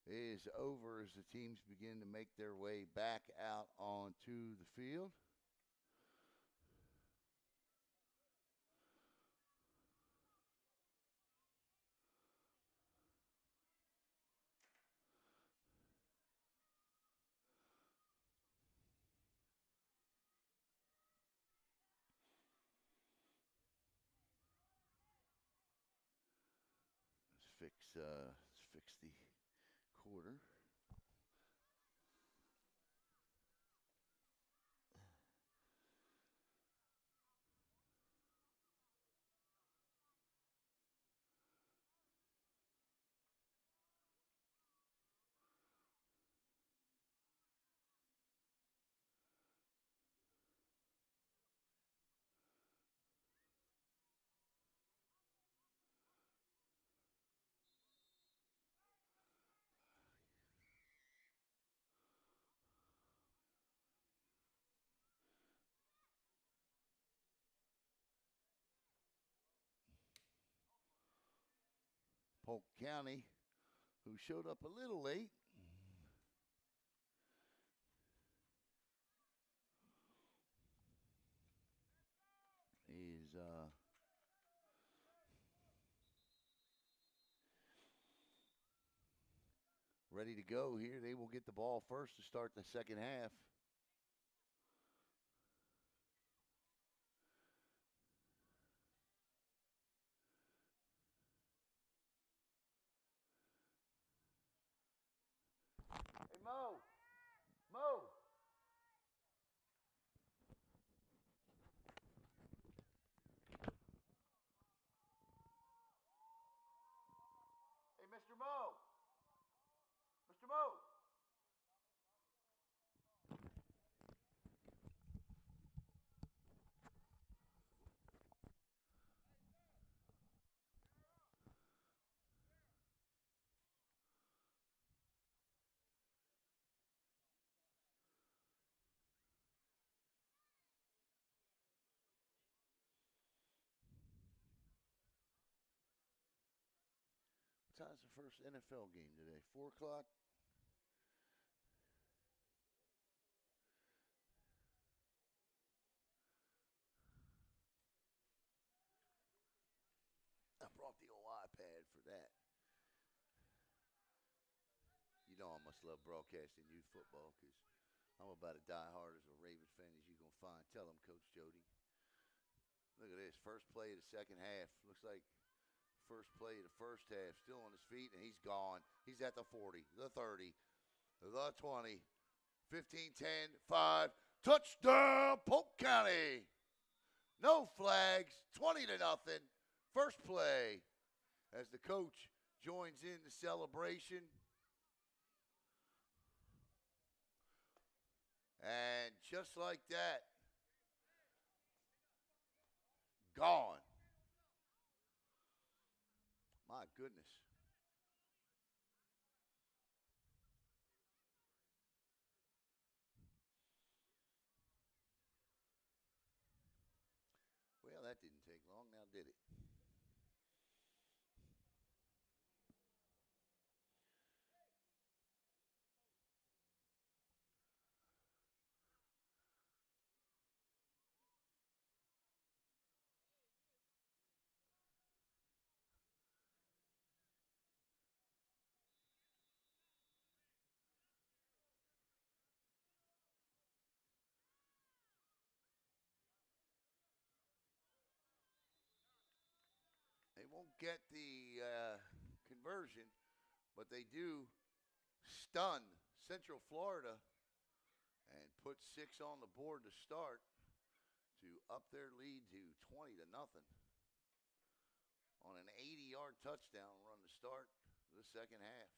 is over as the teams begin to make their way back out onto the field. Let's fix the quarter. Polk County, who showed up a little late, is ready to go here. They will get the ball first to start the second half. Hey, Mo! Mo! Hey, Mr. Mo! Mr. Mo! What time's the first NFL game today? 4 o'clock? I brought the old iPad for that. You know I must love broadcasting youth football because I'm about as diehard as a Ravens fan as you're going to find. Tell them, Coach Jody. Look at this. First play of the second half. Looks like first play of the first half. Still on his feet, and he's gone. He's at the 40, the 30, the 20, 15, 10, 5. Touchdown, Polk County. No flags, 20 to nothing. First play as the coach joins in the celebration. And just like that, gone. My goodness. Well, that didn't take long now, did it? They won't get the conversion, but they do stun Central Florida and put 6 on the board to start to up their lead to 20 to nothing on an 80-yard touchdown run to start the second half.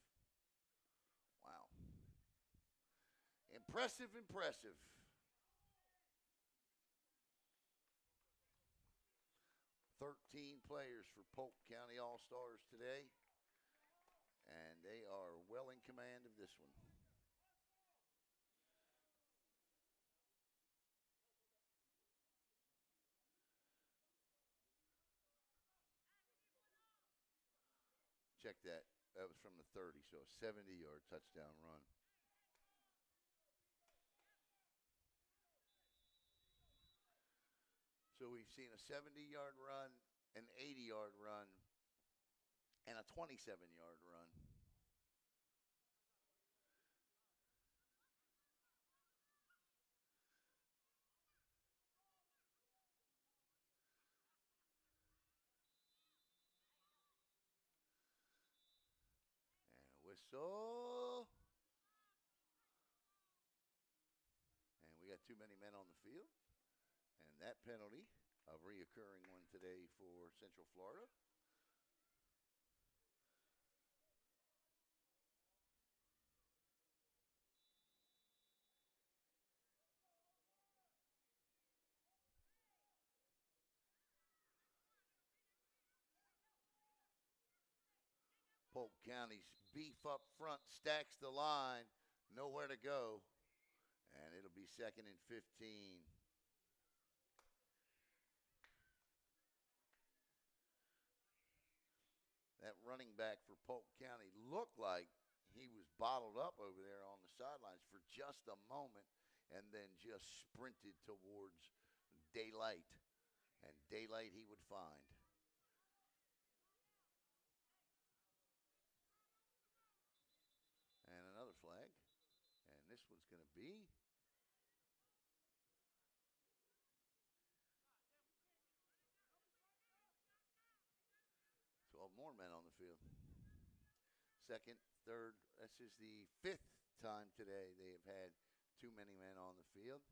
Wow. Impressive, impressive. 13 players for Polk County All-Stars today, and they are well in command of this one. check that. That was from the 30, so a 70-yard touchdown run. So we've seen a 70-yard run, an 80-yard run, and a 27-yard run. And a whistle. And we got too many men on the field. And that penalty, a reoccurring one today for Central Florida. Polk County's beef up front stacks the line, nowhere to go, and it'll be 2nd and 15. That running back for Polk County looked like he was bottled up over there on the sidelines for just a moment and then just sprinted towards daylight, and daylight he would find. And another flag, and this one's going to be 12 more men on the field. Second, third, this is the 5th time today they have had too many men on the field.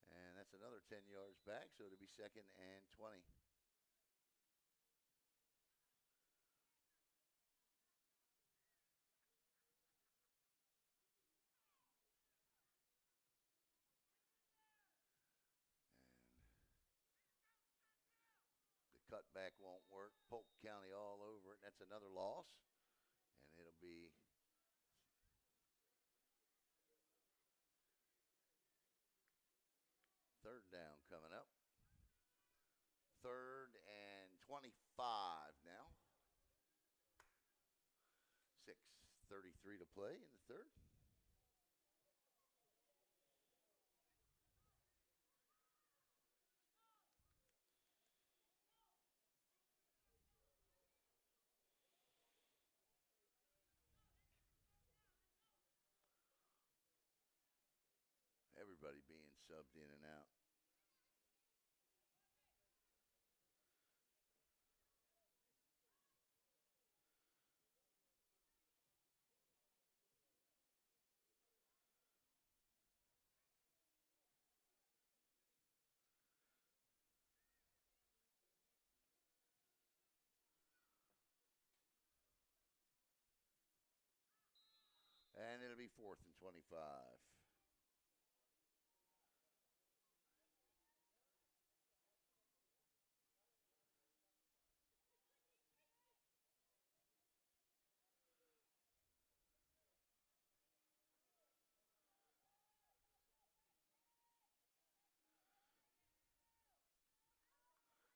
And that's another 10 yards back, so it'll be 2nd and 20. And the cutback won't work. Polk County all over it. That's another loss. And it'll be third down coming up. 3rd and 25 now. 6:33 to play in the third. Everybody being subbed in and out. And it'll be 4th and 25.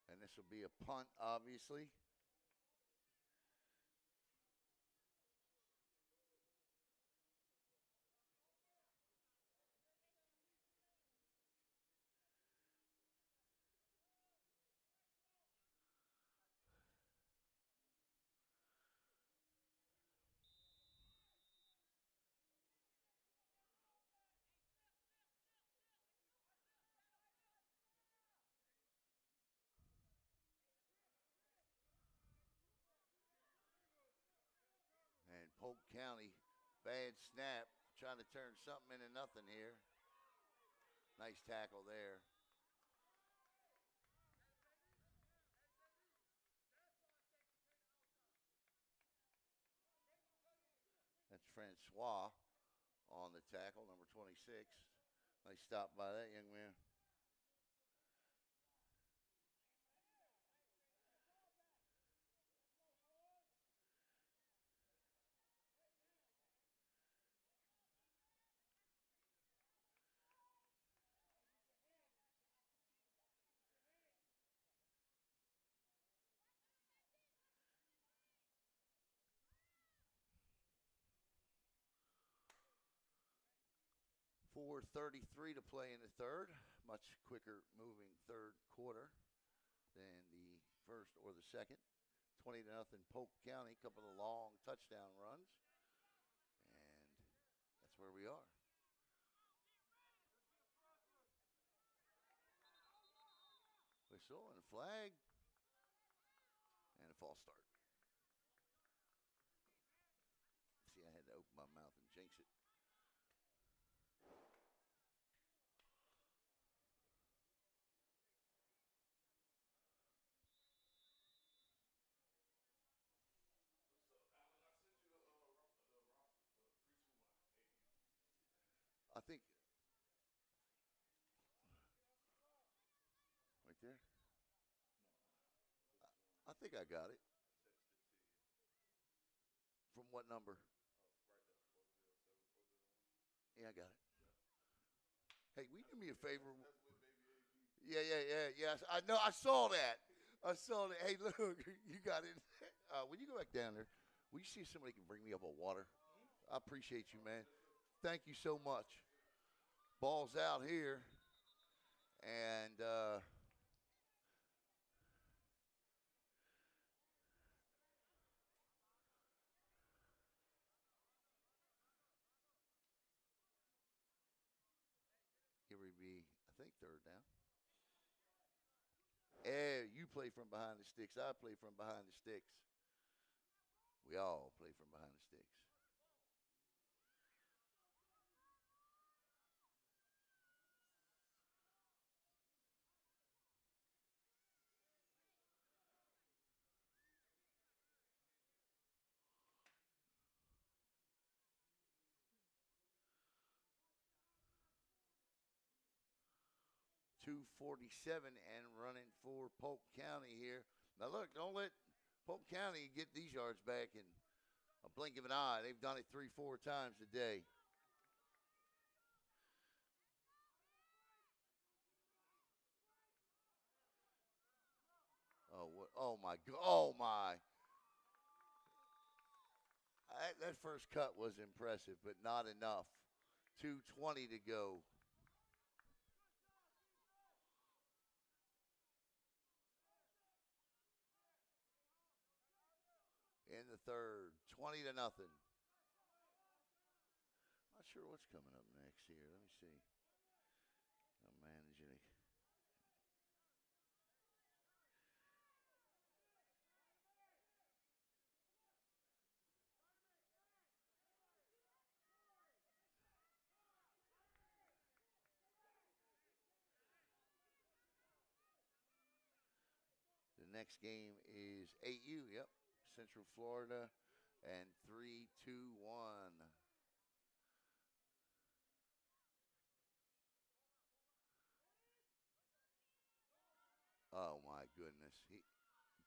And this will be a punt, obviously. And Polk County, bad snap, trying to turn something into nothing here. Nice tackle there. That's Francois on the tackle, number 26. Nice stop by that young man. 4:33 to play in the third. Much quicker moving third quarter than the first or the second. 20-0 Polk County. Couple of long touchdown runs. And that's where we are. Whistle and a flag. And a false start. See, I had to open my mouth and jinx it. I think right there. I think I got it. From what number? Yeah, I got it. Hey, will you do me a favor? Yeah. Yes, I know. I saw that. Hey, look, you got it. When you go back down there, will you see if somebody can bring me up a water? I appreciate you, man. Thank you so much. Ball's out here, and here we be. I think third down. You play from behind the sticks. I play from behind the sticks. We all play from behind the sticks. .247 and running for Polk County here. Now look, don't let Polk County get these yards back in a blink of an eye. They've done it 3-4 times today. Oh, what? Oh my! Oh my! That first cut was impressive, but not enough. 2:20 to go. In the third, 20-0. Not sure what's coming up next here. Let me see. I'm managing it. The next game is 8U. Yep, Central Florida, and 3-2-1. Oh my goodness!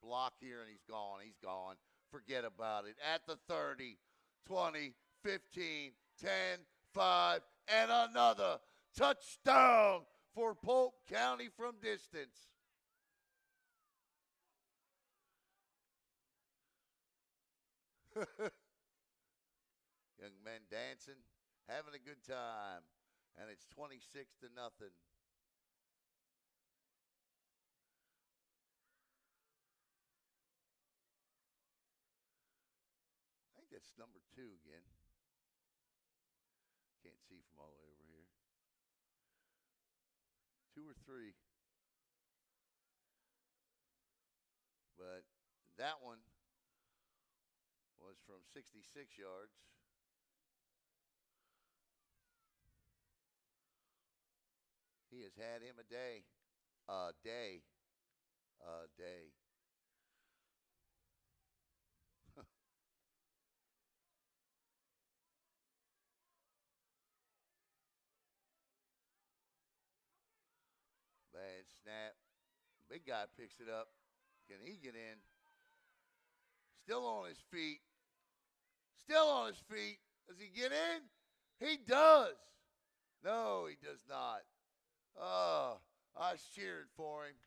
Block here and he's gone. He's gone. Forget about it. At the 30, 20, 15, 10, 5, and another touchdown for Polk County from distance. Young men dancing, having a good time, and it's 26-0. I think that's number 2 again. Can't see from all the way over here. 2 or 3. But that one was from 66 yards. He has had him a day. A day. Bad snap. Big guy picks it up. Can he get in? Still on his feet. Does he get in? He does. No, he does not. Oh, I cheered for him.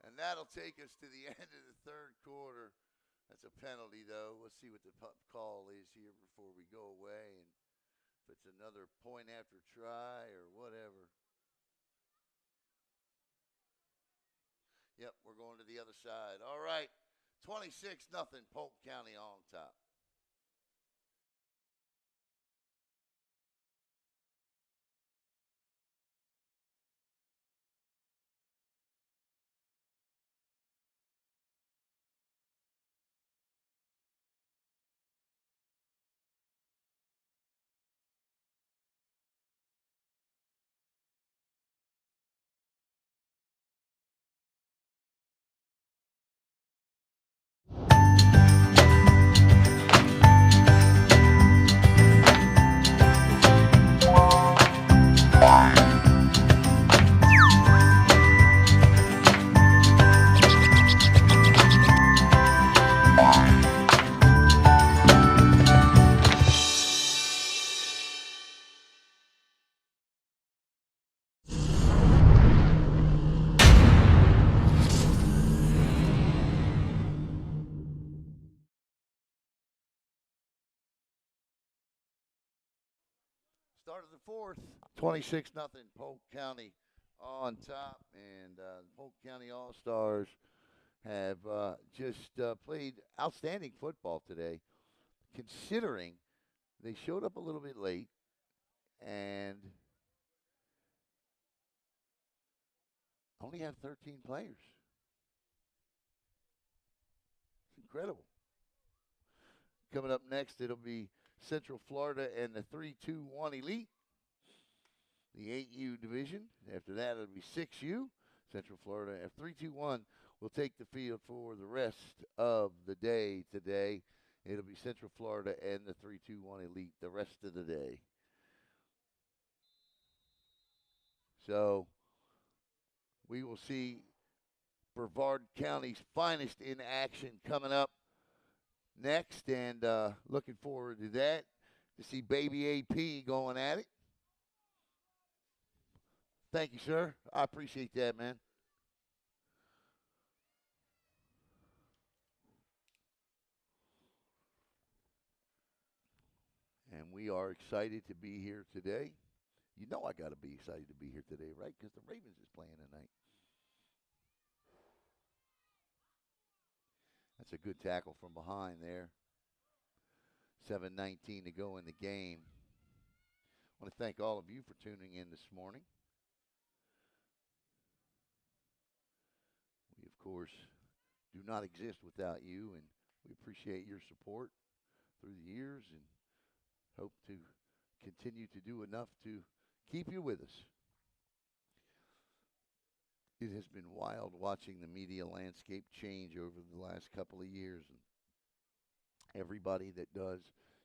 And that'll take us to the end of the third quarter. That's a penalty, though. Let's see what the call is here before we go away. And if it's another point after try or whatever. Yep, we're going to the other side. All right, 26 nothing. Polk County on top. Start of the fourth, 26 nothing. Polk County on top, and Polk County All Stars have just played outstanding football today, considering they showed up a little bit late and only have 13 players. It's incredible. Coming up next, it'll be Central Florida and the 3-2-1 Elite, the 8U division. After that, it'll be 6U. Central Florida at 3-2-1 will take the field for the rest of the day today. It'll be Central Florida and the 3-2-1 Elite the rest of the day. So we will see Brevard County's finest in action coming up next, and looking forward to that, to see Baby AP going at it. Thank you, sir. I appreciate that, man. And we are excited to be here today. You know I got to be excited to be here today, right? Because the Ravens is playing tonight. That's a good tackle from behind there. 7:19 to go in the game. I want to thank all of you for tuning in this morning. We, of course, do not exist without you, and we appreciate your support through the years and hope to continue to do enough to keep you with us. It has been wild watching the media landscape change over the last couple of years. And everybody that does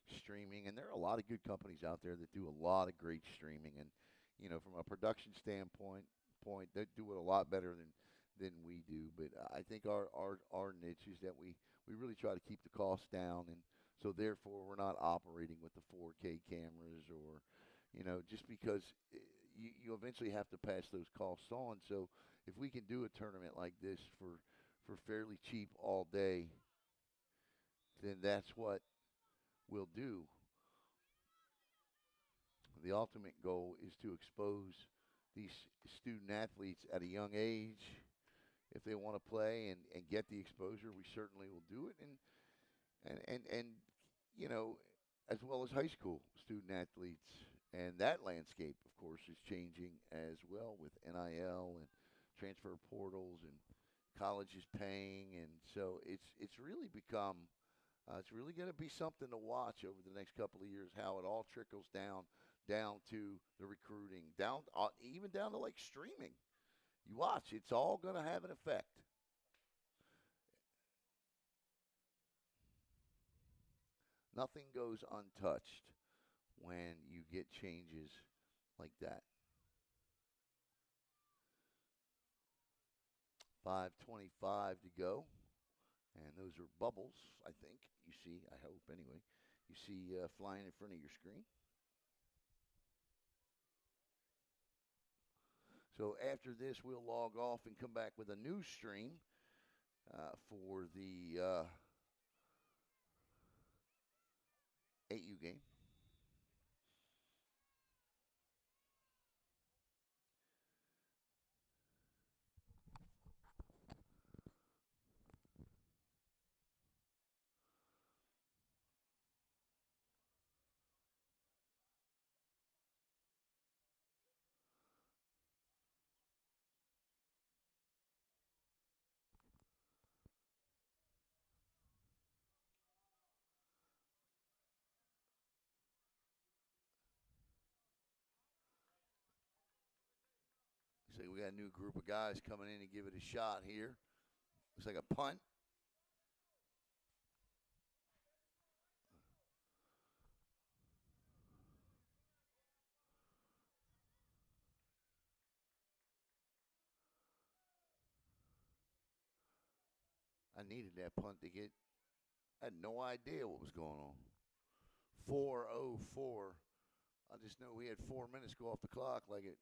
streaming, and there are a lot of good companies out there that do a lot of great streaming, and from a production standpoint, they do it a lot better than we do. But I think our niche is that we really try to keep the costs down, and so therefore we're not operating with the 4K cameras, or just because you eventually have to pass those costs on. So if we can do a tournament like this for fairly cheap all day, then that's what we'll do. The ultimate goal is to expose these student athletes at a young age. If they want to play and get the exposure, we certainly will do it. And as well as high school student athletes. And that landscape, of course, is changing as well with NIL and transfer portals, and colleges paying. And so it's really become it's really going to be something to watch over the next couple of years, how it all trickles down to the recruiting, down even down to like streaming. You watch, it's all going to have an effect. Nothing goes untouched when you get changes like that. 5:25 to go, and those are bubbles, I think. You see, I hope anyway. You see flying in front of your screen. So after this, we'll log off and come back with a new stream for the 8U game. we got a new group of guys coming in to give it a shot here. Looks like a punt. I needed that punt to get. I had no idea what was going on. 4:04. I just know we had 4 minutes go off the clock like it.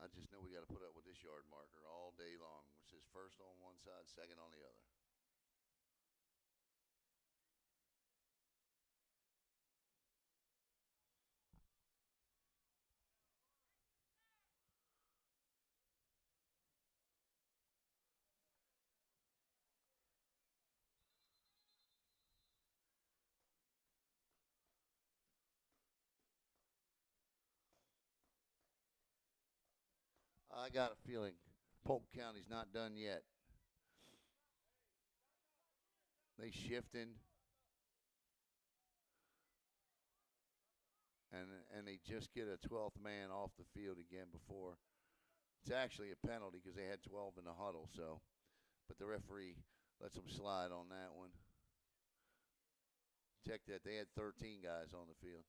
I just know we got to put up with this yard marker all day long, which says first on one side, second on the other. I got a feeling Polk County's not done yet. They shifting, and they just get a 12th man off the field again before. It's actually a penalty because they had 12 in the huddle. So, but the referee lets them slide on that one. Check that. They had 13 guys on the field.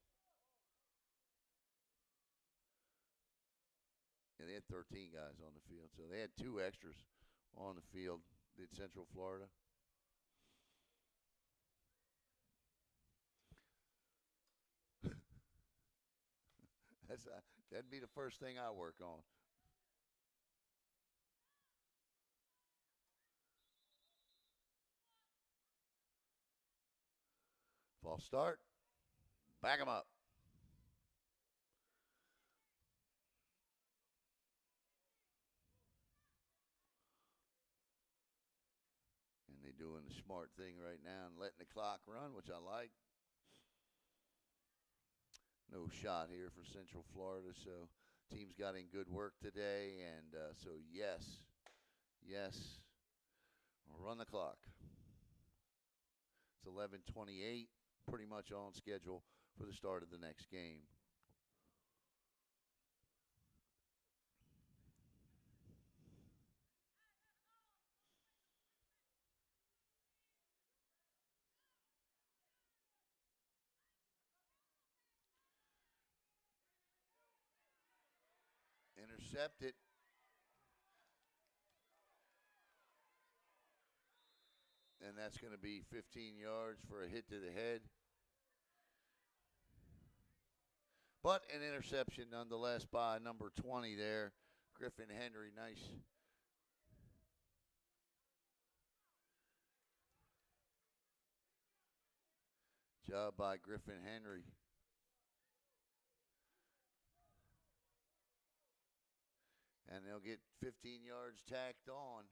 Yeah, they had 13 guys on the field. So they had 2 extras on the field, did Central Florida. That'd be the first thing I work on. False start. Back them up. And they're doing the smart thing right now and letting the clock run, which I like. No shot here for Central Florida, so team's got in good work today, and so yes, run the clock. It's 11:28, pretty much on schedule for the start of the next game. Intercepted. And that's going to be 15 yards for a hit to the head. But an interception nonetheless by number 20 there, Griffin Henry. Nice. Job by Griffin Henry. And they'll get 15 yards tacked on.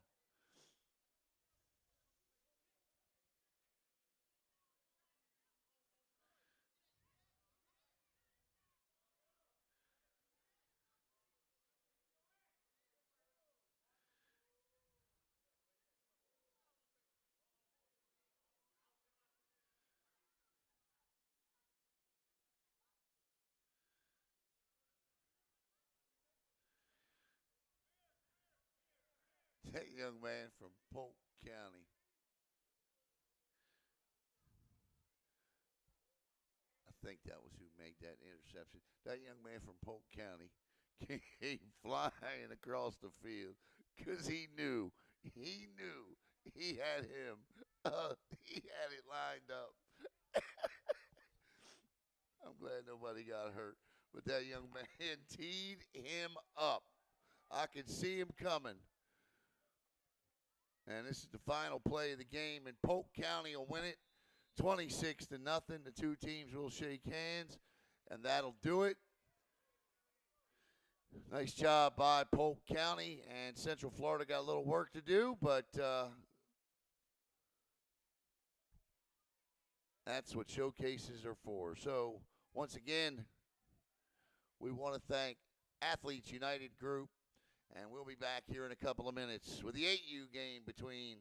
That young man from Polk County. I think that was who made that interception. That young man from Polk County came flying across the field because he knew he had him. He had it lined up. I'm glad nobody got hurt. But that young man teed him up. I could see him coming. And this is the final play of the game, and Polk County will win it 26-0. The two teams will shake hands, and that'll do it. Nice job by Polk County, and Central Florida got a little work to do, but that's what showcases are for. So, once again, we want to thank Athletes United Group, and we'll be back here in a couple of minutes with the 8U game between